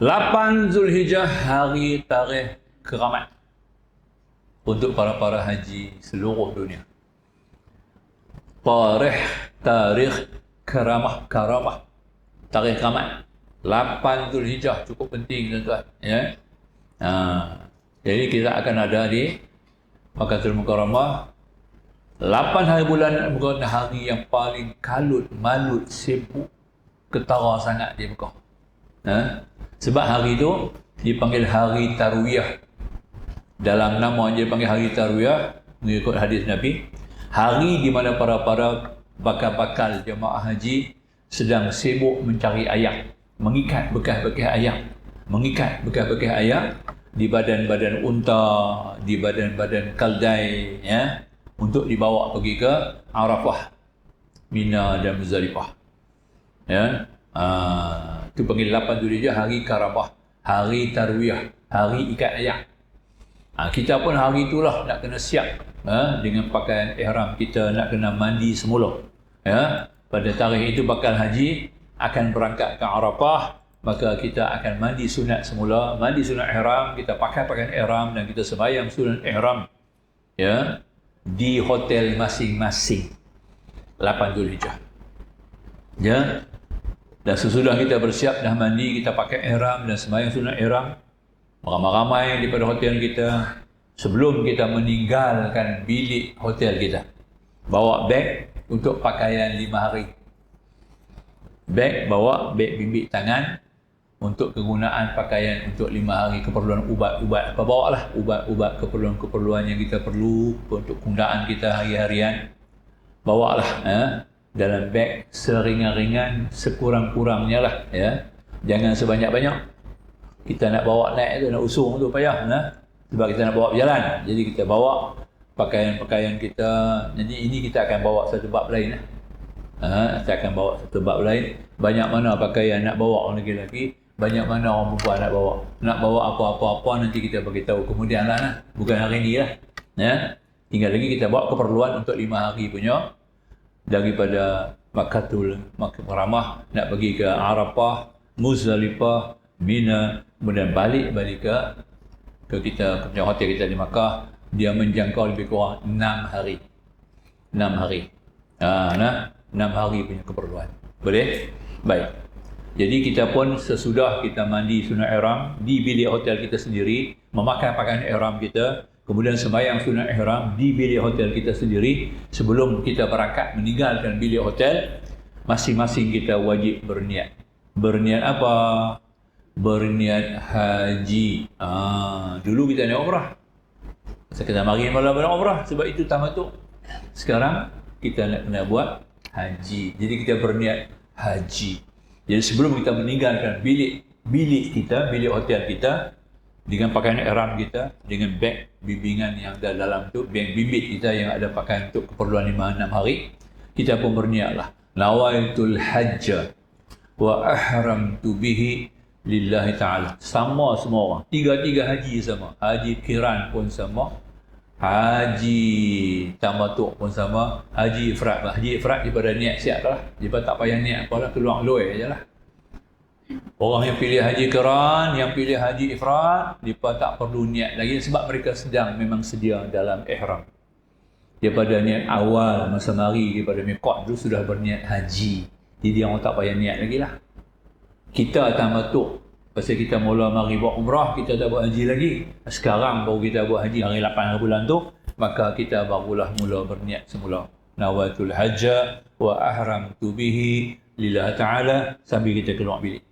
8 Zulhijjah, hari tarikh keramat untuk para haji seluruh dunia. Tarikh karamah, tarikh keramat 8 Zulhijjah, cukup penting tuan-tuan, ya. Jadi kita akan ada di Makkahul Mukarramah 8 hari bulan, bukan hari yang paling kalut, malut, sibuk, ketara sangat di Mekah. Sebab hari itu dipanggil hari Tarwiyah. Dalam nama dia dipanggil hari Tarwiyah mengikut hadis Nabi. Hari di mana para bakal-bakal jemaah haji sedang sibuk mencari ayak, mengikat bekas-bekas ayak di badan-badan unta, di badan-badan keldai, ya, untuk dibawa pergi ke Arafah, Mina dan Muzdalifah. Ya. Itu panggil 8 Zulhijjah, hari Karamah, hari Tarwiyah, hari ikat ayak. Kita pun hari itulah nak kena siap dengan pakaian ihram kita, nak kena mandi semula. Ya, pada tarikh itu bakal haji akan berangkat ke Arafah maka kita akan mandi sunat semula. Mandi sunat ihram, kita pakai pakaian ihram dan kita sembahyang sunat ihram, ya, di hotel masing-masing 8 Zulhijjah. Ya. Dan sesudah kita bersiap dah mandi, kita pakai ihram dan sembahyang sunat ihram, ramai-ramai daripada hotel kita, sebelum kita meninggalkan bilik hotel kita, bawa beg untuk pakaian 5 hari. Beg, bawa beg bimbit tangan untuk kegunaan pakaian untuk 5 hari, keperluan ubat-ubat apa, bawa lah ubat-ubat, keperluan-keperluan yang kita perlu untuk kegunaan kita hari-harian, bawa lah, dalam beg seringan-ringan, sekurang-kurangnya lah, ya. Jangan sebanyak-banyak. Kita nak bawa naik tu, nak usung tu payah, sebab kita nak bawa berjalan. Jadi kita bawa pakaian-pakaian kita. Jadi ini kita akan bawa satu bab lain. Kita akan bawa satu bab lain. Banyak mana pakaian nak bawa orang lelaki, banyak mana orang perempuan nak bawa. Nak bawa apa-apa nanti kita beritahu kemudian lah. Bukan hari ni lah. Ya. Tinggal lagi kita bawa keperluan untuk 5 hari punya. Daripada Makkatul Mukarramah nak pergi ke Arafah, Muzdalifah, Mina, kemudian balik ke kita ke hotel kita di Makkah, dia menjangkau lebih kurang 6 hari. 6 hari. 6 hari punya keperluan. Boleh? Baik. Jadi kita pun sesudah kita mandi sunat ihram di bilik hotel kita sendiri, memakai pakaian ihram kita, kemudian sembahyang sunat ihram di bilik hotel kita sendiri, sebelum kita berangkat meninggalkan bilik hotel, masing-masing kita wajib berniat. Berniat apa? Berniat haji. Dulu kita nak umrah. Kita mari malam umrah sebab itu tamattu. Sekarang kita nak kena buat haji. Jadi kita berniat haji. Jadi sebelum kita meninggalkan bilik hotel kita, dengan pakaian ihram kita, dengan beg bimbingan yang ada dalam tu, beg bimbit kita yang ada pakaian untuk keperluan 5-6 hari, kita pun berniatlah, nawaitul hajja wa ahramtu bihi lillahi ta'ala. Sama semua orang, tiga-tiga haji sama. Haji qiran pun sama, haji tamattu pun sama, haji ifrad. Haji ifrad daripada niat siap lah, daripada tak payah niat apalah, keluar loi je lah. Orang yang pilih haji qiran, yang pilih haji ifrad, mereka tak perlu niat lagi sebab mereka memang sedia dalam ihram. Daripada niat awal masa mari daripada miqat tu sudah berniat haji. Jadi orang tak payah niat lagi lah. Kita tamattu, pasal kita mula mari buat umrah, kita tak buat haji lagi. Sekarang baru kita buat haji hari 8 bulan tu, maka kita barulah mula berniat semula. Nawaitul hajja wa ahramtu bihi lillahi ta'ala, sambil kita keluar bilik.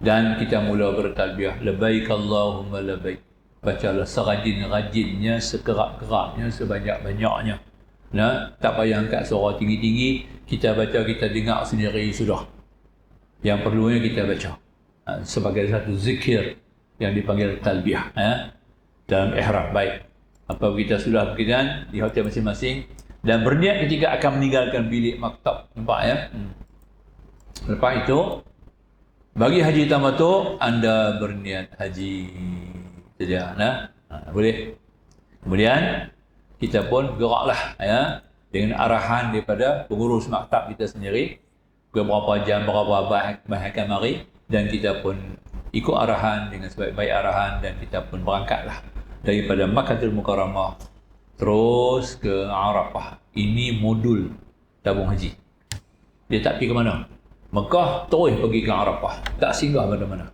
Dan kita mula bertalbiyah, labbaik Allahumma labbaik. Bacalah serajin-rajinnya, sekerak-keraknya, sebanyak-banyaknya. Tak payah angkat suara tinggi-tinggi, kita baca, kita dengar sendiri sudah. Yang perlunya kita baca. Sebagai satu zikir yang dipanggil talbiyah. Dalam ihram, baik. Apabila kita sudah berkenan di hotel masing-masing, dan berniat ketika akan meninggalkan bilik maktab. Nampak ya? Lepas itu, bagi haji tamattu, anda berniat haji saja. Boleh. Kemudian kita pun geraklah dengan arahan daripada pengurus maktab kita sendiri, berapa jam, berapa bahagian mari, dan kita pun ikut arahan dengan sebaik-baik arahan, dan kita pun berangkatlah daripada Makkatul Mukarramah terus ke Arafah. Ini modul tabung haji. Dia tak pergi ke mana? Mekah terus pergi ke Arafah, tak singgah mana-mana.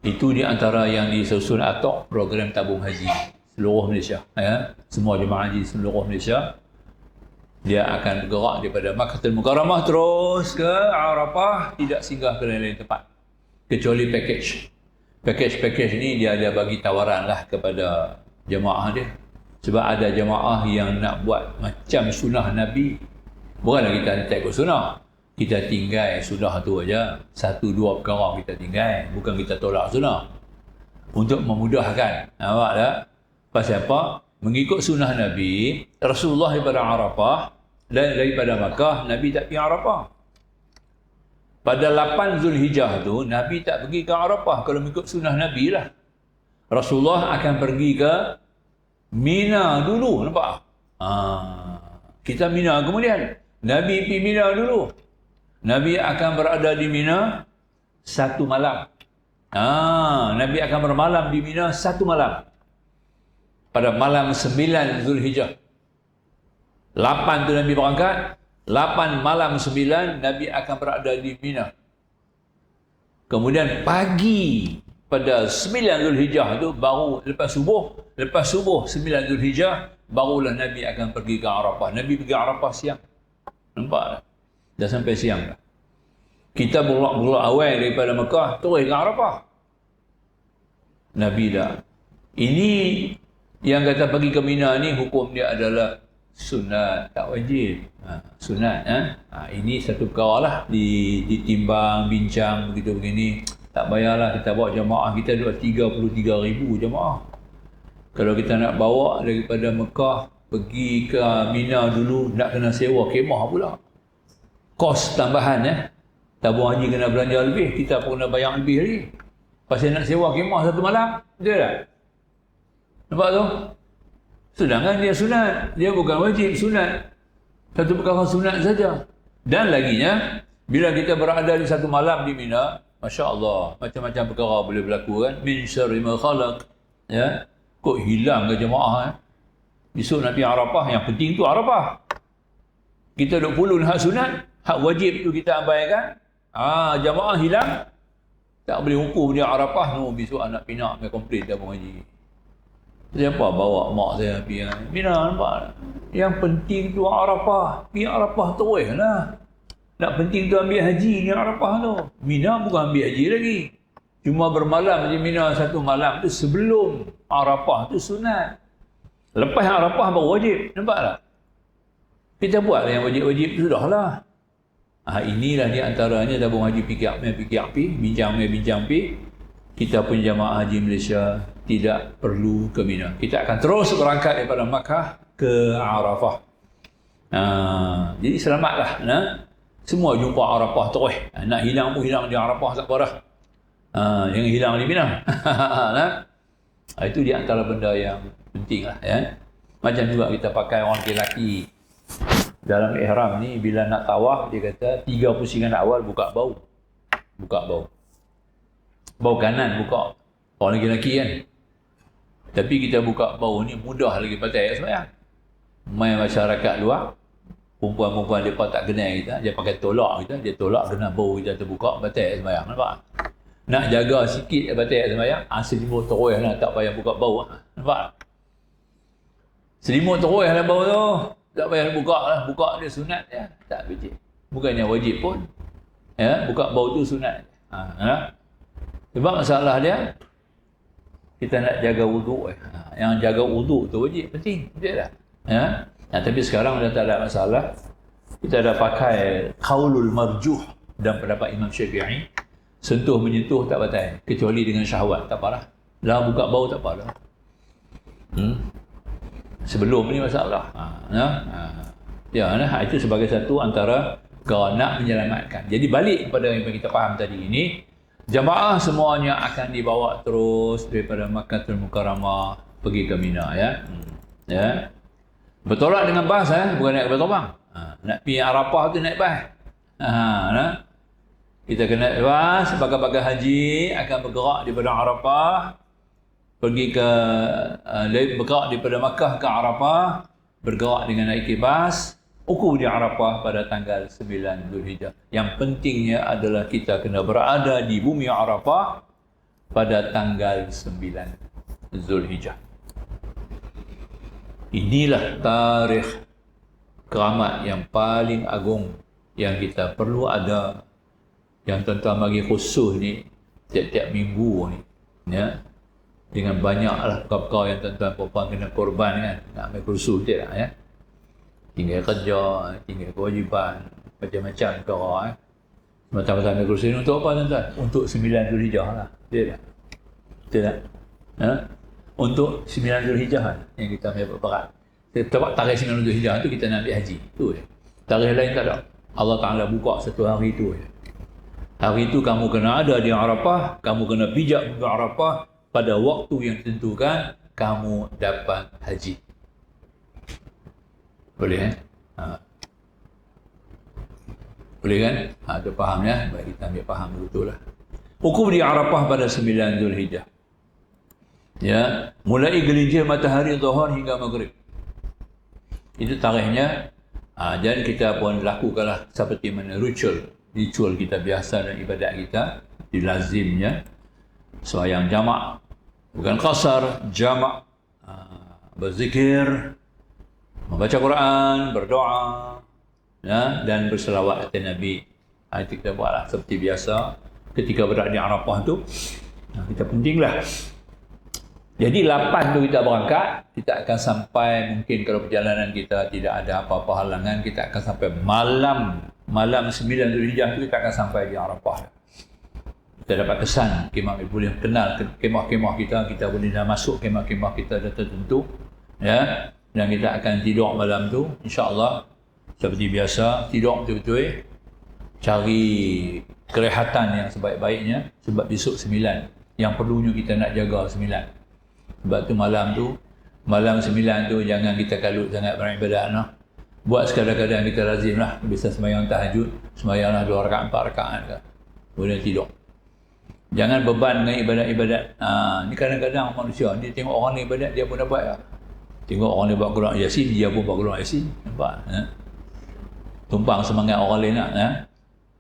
Itu di antara yang disusun atau program tabung haji seluruh Malaysia. Semua jemaah haji seluruh Malaysia, dia akan bergerak daripada Makkatul Mukarramah terus ke Arafah, tidak singgah ke lain-lain tempat kecuali package. Package ni dia ada bagi tawaran lah kepada jemaah dia. Sebab ada jemaah yang nak buat macam sunnah Nabi. Bukanlah kita tak ikut sunnah, kita tinggal sunnah tu aja. 1-2 perkara kita tinggal, bukan kita tolak sunnah. Untuk memudahkan. Nampak tak? Pasal apa? Mengikut sunnah Nabi, Rasulullah daripada Arafah dan daripada Makkah, Nabi tak pergi Arafah. Pada 8 Zulhijjah tu, Nabi tak pergi ke Arafah. Kalau mengikut sunnah Nabi lah. Rasulullah akan pergi ke Mina dulu, nampak? Kita Mina kemudian. Nabi pergi Mina dulu. Nabi akan berada di Mina 1 malam. Nabi akan bermalam di Mina 1 malam. Pada malam 9 Zulhijjah. 8 tu Nabi berangkat. 8 malam 9 Nabi akan berada di Mina. Kemudian pagi pada 9 Zulhijjah tu baru lepas subuh 9 Zulhijjah barulah Nabi akan pergi ke Arafah. Nabi pergi Arafah siang. Nampak tak? Dah sampai siang dah. Kita berlak awal daripada Mekah terus ke Arafah. Nabi dah. Ini yang kata pergi ke Mina ni hukum dia adalah sunat, tak wajib. Sunat. Ini satu perkara lah ditimbang, bincang begitu begini. Tak payahlah kita bawa jemaah kita 33,000 jemaah. Kalau kita nak bawa daripada Mekah pergi ke Mina dulu nak kena sewa kemah pula. Kos tambahan tabung haji kena belanja lebih, kita pun kena bayar lebih lagi. Pasal nak sewa kemah 1 malam, betul tak? Nampak tu? Sedangkan dia sunat, dia bukan wajib, sunat. Satu perkara sunat saja. Dan laginya, bila kita berada di 1 malam di Mina, Masya Allah, macam-macam perkara boleh berlaku kan. Min syarri ma khalaq. Ya. Kok hilang ke jemaah Besok nak pergi Arafah, yang penting tu Arafah. Kita duk pulun hak sunat, hak wajib tu kita abaikan. Jemaah hilang. Tak boleh hukum dia Arafah. Besok anak pinak dia komplain tabung haji. Siapa bawa mak saya pergi Mina, nampak? Yang penting tu Arafah. Pergi Arafah terus lah. Nak penting tu ambil haji ni Arafah tu. Mina bukan ambil haji lagi. Cuma bermalam di Mina 1 malam tu sebelum Arafah tu sunat. Lepas Arafah baru wajib. Nampak tak? Kita buat yang wajib-wajib tu sudahlah. Inilah di antaranya tabung haji fikir bincang pi. Kita pun jamaah haji Malaysia tidak perlu ke Mina. Kita akan terus berangkat daripada Makkah ke Arafah. Jadi selamatlah. Semua jumpa Arafah terus. Nak hilang pun hilang di Arafah tak apa dah. Jangan hilang di Mina. Itu di antara benda yang penting lah. Macam juga kita pakai orang lelaki dalam ihram ni, bila nak tawaf dia kata 3 pusingan awal buka bau. Bau kanan buka. Orang lelaki kan. Tapi kita buka bau ni mudah lagi pakai sembahyang. Main masyarakat luar, perempuan-perempuan dia tak kenal kita, dia pakai tolak kita, dia tolak kena bau kita terbuka, batal sembahyang. Nampak? Nak jaga sikit batal sembahyang, selimut terus lah, tak payah buka bau. Nampak? Selimut terus lah bau tu, tak payah buka dia sunat ya, tak wajib. Bukannya wajib pun. Buka bau tu sunat. Sebab masalah dia kita nak jaga wuduk. Yang jaga wuduk tu wajib, penting, betul tak? Tapi sekarang dah tak ada masalah. Kita dah pakai qaulul marjuh dan pendapat Imam Syafi'i. Sentuh menyentuh tak batal, kecuali dengan syahwat, tak apalah. Dah buka bau tak apalah. Sebelum ni masalah. Itu sebagai satu antara kalau nak menyelamatkan. Jadi balik kepada yang kita faham tadi ini, jamaah semuanya akan dibawa terus daripada Makkahul Mukarramah pergi ke Mina Bertolak dengan bas bukan naik kapal terbang. Nak pergi Arafah tu naik bas. Kita kena naik bas, bagai-bagai haji akan bergerak daripada Arafah pergi ke bergerak daripada Makkah ke Arafah, bergerak dengan naik bas, ukur di Arafah pada tanggal 9 Zulhijjah. Yang pentingnya adalah kita kena berada di bumi Arafah pada tanggal 9 Zulhijjah. Inilah tarikh keramat yang paling agung yang kita perlu ada, yang tuan-tuan bagi khusus ni tiap-tiap minggu ni dengan banyaklah perkara yang tuan-tuan perempuan kena korban kan, nak ambil khusus je lah tinggal kerja, tinggal kewajipan, macam-macam perkara Mata-mata ambil khusus ni untuk apa tuan-tuan? Untuk 9 Zulhijjah lah, betul tak? Betul tak? Untuk 9 Zulhijjah yang kita ambil berat. Sebab tarikh 9 Zulhijjah tu kita nak ambil haji. Tu je. Tarikh lain tak ada. Allah Ta'ala buka satu hari tu je. Hari itu kamu kena ada di Arafah, kamu kena pijak di Arafah, pada waktu yang ditentukan kamu dapat haji. Boleh Boleh kan? Itu faham ya? Baik, kita ambil faham dulu tu lah. Wukuf di Arafah pada 9 Zulhijjah. Ya, mulai gelincir matahari zuhur hingga maghrib. Itu tarikhnya. Dan kita pun lakukanlah seperti mana ritual kita biasa dan ibadat kita dilazimnya sembahyang jamak, bukan qasar, jamak, berzikir, membaca Quran, berdoa, ya, dan berselawat atas Nabi. Itu kita buatlah seperti biasa ketika berada di Arafah tu. Kita pentinglah. Jadi 8 tu kita berangkat, kita akan sampai, mungkin kalau perjalanan kita tidak ada apa-apa halangan, kita akan sampai malam 9 Zulhijjah tu kita akan sampai di Arafah. Kita dapat kesan, kemah boleh kenal kemah-kemah kita boleh dah masuk kemah-kemah kita dah tertentu, ya, dan kita akan tidur malam tu, insya-Allah seperti biasa, tidur betul-betul, cari kerehatan yang sebaik-baiknya, sebab besok 9, yang perlunya kita nak jaga 9. Sebab tu malam 9 tu jangan kita kalut sangat beribadat noh. Buat sekadar-kadar kita lazimlah, biasa sembahyang tahajud, sembahyanglah 2 rakaat 4 rakaat ke. Boleh tidur. Jangan beban dengan ibadat-ibadat. Ni kadang-kadang manusia ni tengok orang ni ibadat dia pun dapat ya. Tengok orang ni buat Quran Yasin, dia pun buat Quran Yasin. Nampak? Tumpang semangat orang lain nak,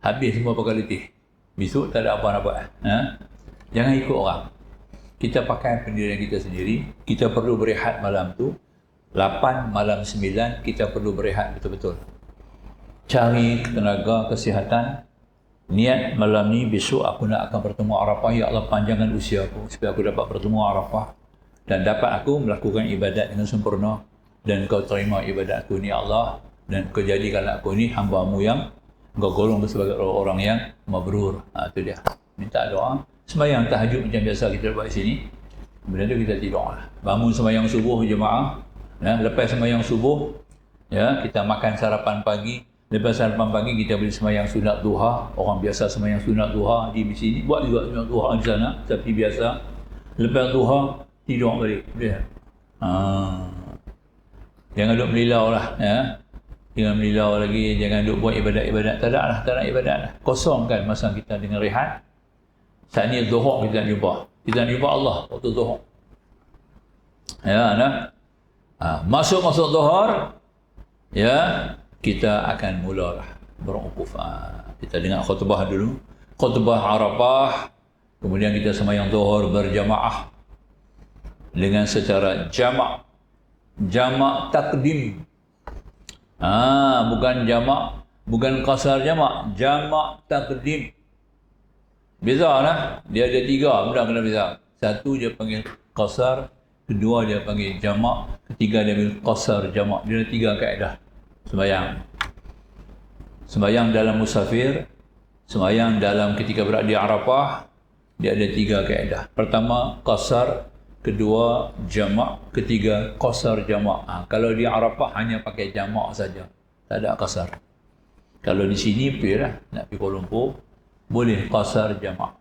habis semua pakai letih. Besok tak ada apa nak buat. Jangan ikut orang. Kita pakai pendirian kita sendiri. Kita perlu berehat malam tu. 8 malam 9 kita perlu berehat betul-betul. Cari tenaga kesihatan. Niat malam ni besok aku nak akan bertemu Arafah. Ya Allah, panjangkan usia aku supaya aku dapat bertemu Arafah dan dapat aku melakukan ibadat dengan sempurna, dan kau terima ibadat aku ni Allah, dan kau jadikan aku ni hamba-Mu yang kau golong sebagai orang yang mabrur. Itu dia. Minta doa. Sembahyang tahajud macam biasa kita buat di sini. Kemudian tu kita tidurlah. Bangun sembahyang subuh jemaah. Ya, lepas sembahyang subuh, ya, kita makan sarapan pagi. Lepas sarapan pagi kita boleh sembahyang sunat duha. Orang biasa sembahyang sunat duha di sini, buat juga sunat duha di sana seperti biasa. Lepas duha tidur balik. Boleh. Jangan duduk melilau lah, ya. Jangan melilau lagi, jangan duduk buat ibadat-ibadat. Tak nak ibadat lah. Kosongkan masa kita dengan rehat. Saat ni zuhur kita nak jumpa. Kita nak jumpa Allah waktu zuhur. Ya, nah. Masuk zuhur, ya, kita akan mulalah berwukuf. Kita dengar khutbah dulu. Khutbah Arafah. Kemudian kita sembahyang zuhur berjamaah dengan secara jamak. Jamak takdim. Bukan jamak, bukan qasar jamak. Jamak takdim. Beza lah. Dia ada 3 benda kena beza. Satu dia panggil qasar, kedua dia panggil jamak, ketiga dia panggil qasar jamak. Dia ada 3 kaedah sembahyang. Sembahyang dalam musafir, sembahyang dalam ketika berada di Arafah, dia ada 3 kaedah. Pertama qasar, kedua jamak, ketiga qasar jamak. Kalau di Arafah hanya pakai jamak saja, tak ada qasar. Kalau di sini pergi lah, nak pergi Kuala Lumpur, boleh qasar jamak.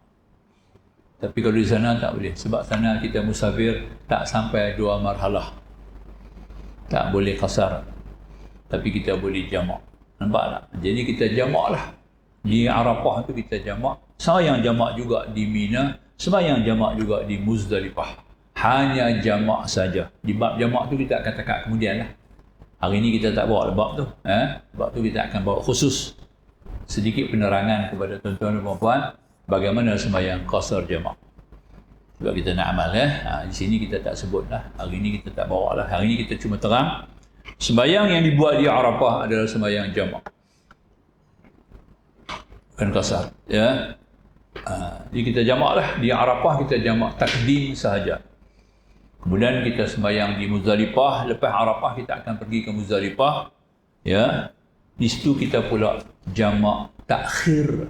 Tapi kalau di sana tak boleh. Sebab sana kita musafir tak sampai 2 marhalah. Tak boleh qasar. Tapi kita boleh jamak. Nampak tak? Jadi kita jamak lah. Di Arafah tu kita jamak. Sembahyang jamak juga di Mina. Sembahyang jamak juga di Muzdalifah. Hanya jamak saja. Di bab jamak tu kita akan cakap kemudian lah. Hari ni kita tak bawa bab tu. Bab tu kita akan bawa khusus. Sedikit penerangan kepada tuan-tuan dan puan-puan bagaimana sembahyang qasar jamak. Sebab kita nak amal di sini kita tak sebut lah. Hari ni kita tak bawa lah. Hari ni kita cuma terang sembahyang yang dibuat di Arafah adalah sembahyang jamak, bukan qasar, ya. Jadi kita jamak lah. Di Arafah kita jamak takdim sahaja. Kemudian kita sembahyang di Muzdalifah. Lepas Arafah kita akan pergi ke Muzdalifah, ya. Di situ kita pula jamak takhir.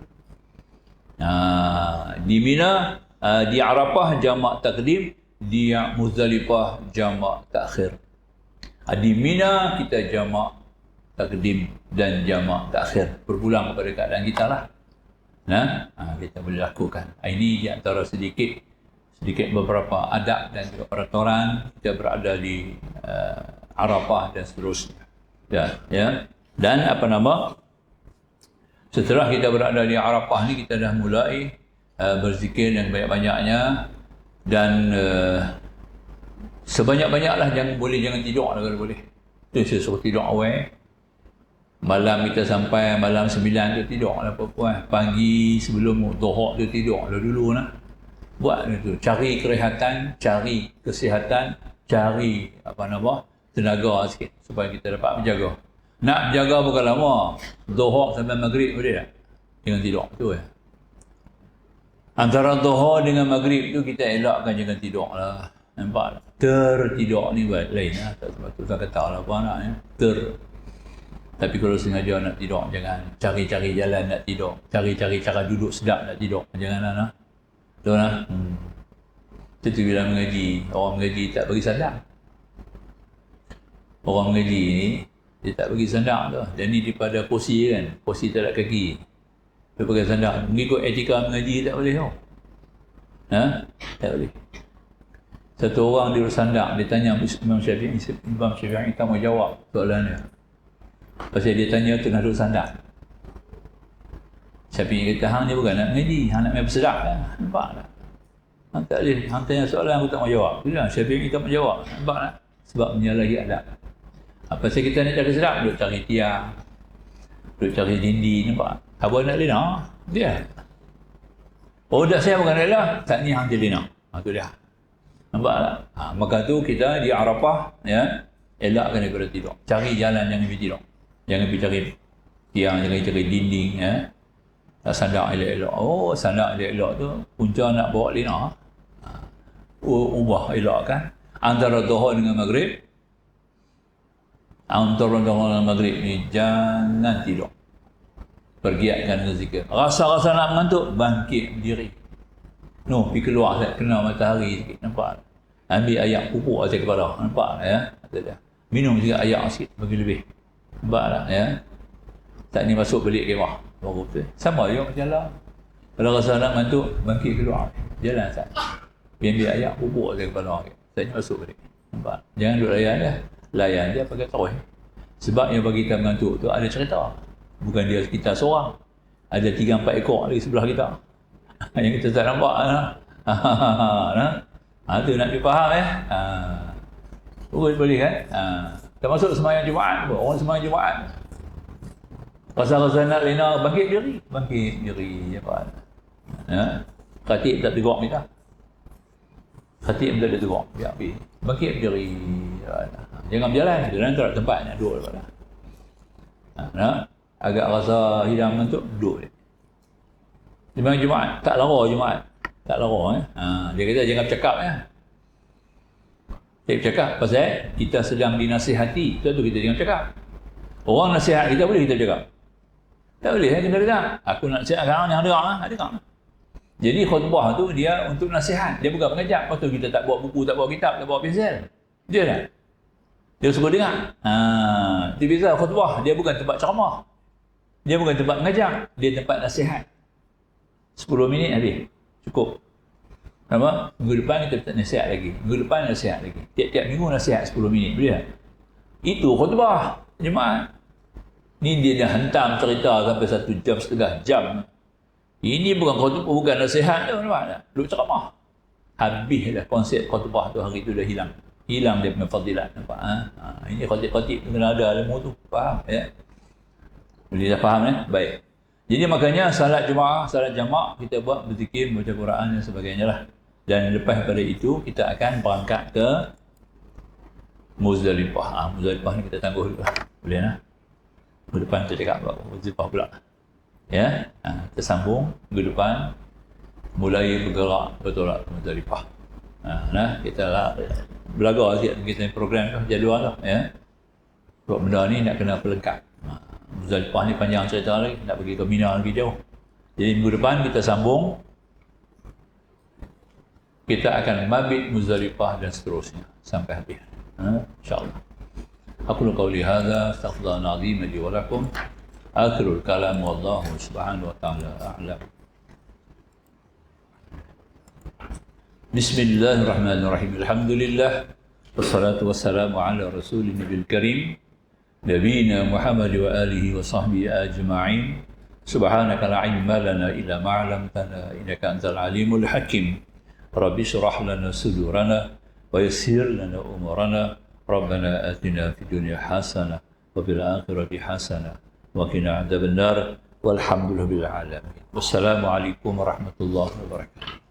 Di Mina, di Arafah jamak takdim, di Muzdalifah jamak takhir. Di Mina kita jamak takdim dan jamak takhir. Berpulang kepada keadaan kita lah. Kita boleh lakukan. Ini di antara sedikit beberapa adab dan juga peraturan kita berada di Arafah dan seterusnya. Ya. Dan setelah kita berada di Arafah ni kita dah mulai berzikir yang banyak-banyaknya, dan sebanyak-banyaklah yang boleh jangan tidur lah kalau boleh. Tu saya suruh tidur awal. Malam kita sampai malam 9 tu tidur lah puan. Pagi sebelum Dhuhr tu tidur lah dulu lah. Buat tu, cari kerehatan, cari kesihatan, cari tenaga sikit supaya kita dapat menjaga. Nak menjaga bukan lama. Dhuhr sampai maghrib boleh tak? Jangan tidur tu ya. Antara Dhuhr dengan maghrib tu kita elakkan jangan tidur lah. Nampak? Tertidur ni buat lain lah. Tak sebab tu saya kata lah apa nak ya. Tapi kalau sengaja nak tidur, jangan cari-cari jalan nak tidur. Cari-cari cara duduk sedap nak tidur. Janganlah nak. Betul lah. Itu bila mengaji. Orang mengaji tak bagi sandang. Orang mengaji ni, dia tak bagi sandang tu. Dan ni daripada kursi kan. Kursi tak ada kaki. Dia pakai sandang. Mengikut etika mengaji tak boleh tau. Tak boleh. Satu orang dia bersandang. Dia tanya Imam Syafi'i. Imam Syafi'i tak mau jawab soalan dia. Pasal dia tanya tengah duduk sandang. Syafi'i kata, hang ni bukan nak mengaji, hang nak main bersedap kan? Nampak tak? Hang tak boleh, hang tanya soalan aku tak mau jawab. Itulah, Syafi'i tak mau jawab. Nampak tak? Sebab menyalahi adab. Pasal kita nak cari sedap, duduk cari tiang, duduk cari dinding, nampak? Abang nak lena? Dia. Oh, dah saya bukan lena, tak ni hang jadi lena. Tu dia. Nampak tak? Maka tu kita di Arafah, ya, elakkan daripada tidur. Cari jalan jangan pergi tidur. Jangan pergi cari tiang, jangan cari dinding, ya. Sandak elok-elok. Oh, sandak elok-elok tu punca nak bawa lina. Ubah elok kan. Antara Dhuhr dengan maghrib. Antara Dhuhr dengan maghrib ni jangan tidur. Pergiatkan dengan zikir. Rasa-rasa nak mengantuk, bangkit berdiri. No, pergi keluar saya kena matahari sikit. Nampak? Ambil ayak pupuk atas kepala. Nampak ya? Minum juga ayak sikit bagi lebih. Nampak tak ya? Tak ni masuk balik kemah. Baru betul. Sama juga jalan. Kalau rasa nak mengantuk, bangkit keluar. Jalan sat. Ambil ayak pupuk atas kepala. Tak ni masuk balik. Nampak? Jangan duduk layan dia. Layan dia pakai terus. Sebab yang bagi kita mengantuk tu ada cerita. Bukan dia kita seorang. Ada 3-4 ekor lagi sebelah kita. Yang kita tak nampak. Tu nak dipaham boleh kan? Termasuk sembahyang Jumaat pun. Orang sembahyang Jumaat. Rasa-rasa nak lena, bangkit diri. Bangkit diri. Khatib tak tegur kita. Khatib tak tegur. Biar pergi. Bangkit diri. Jangan berjalan. Jalan tak ada tempat nak duduk. Agak rasa hilang mengantuk, duduk. Sembahyang Jumaat. Tak lara Jumaat. Tak lara. Dia kata jangan bercakap ya. Dia bercakap pasal kita sedang dinasihati. Itu kita jangan bercakap. Orang nasihat kita boleh kita bercakap. Tak boleh kita dengar. Aku nak nasihat sekarang yang dengar dengar. Jadi khutbah tu dia untuk nasihat. Dia bukan mengajar. Lepas tu kita tak bawa buku, tak bawa kitab, tak bawa pensel. Dia tak? Dia suruh dengar. Dia biasa khutbah. Dia bukan tempat ceramah. Dia bukan tempat mengajar. Dia tempat nasihat. 10 minit habis. Cukup. Nampak? Minggu depan kita tak nasihat lagi. Minggu depan nasihat lagi. Tiap-tiap minggu nasihat 10 minit. Boleh tak? Itu khutbah jemaah. Ni dia dah hantam cerita sampai 1 jam, setengah jam. Ini bukan khutbah, bukan nasihat tu. Nampak tak? Duduk ceramah. Habislah konsep khutbah tu hari tu dah hilang. Hilang dia punya fadilat. Nampak? Ini khatib-khatib tu kena ada ilmu tu. Faham? Ya? Boleh dah faham Baik. Jadi makanya salat Jumaat, salat jamak kita buat berzikir, baca Quran dan sebagainya lah. Dan lepas pada itu kita akan berangkat ke Muzdalifah. Muzdalifah ni kita tangguh dulu lah. Boleh lah. Minggu depan kita cakap about Muzdalifah pula. Ya, kita sambung minggu depan mulai bergerak betul-betul ke Muzdalifah. Kita lah belajar sikit kita program tu, jadual tu ya. Sebab benda ni nak kena pelengkap. Muzdalifah ni panjang cerita lagi, nak pergi ke Mina lagi jauh. Jadi minggu depan kita sambung. Kita akan mabit Muzdalifah dan seterusnya sampai habis. InsyaAllah. Aqulu qawli hadha, astaghfirullahal azim li wa lakum. Akhirul kalam wallahu subhanahu wa ta'ala a'lam. Bismillahirrahmanirrahim. Alhamdulillah. Wassalatu wassalamu ala rasulina bil karim. Nabiyina Muhammad wa alihi wa sahbihi ajma'in. Subhanaka la ilma lana illa ma 'allamtana innaka antal alimul hakim. Rabbi shrah lana sudurana wa yassir lana umurana. Rabbana atina fid dunya hasanah wa fil akhirati hasanah wa qina adzabannar. Walhamdulillahil alamin. Wassalamu alaikum warahmatullahi wabarakatuh.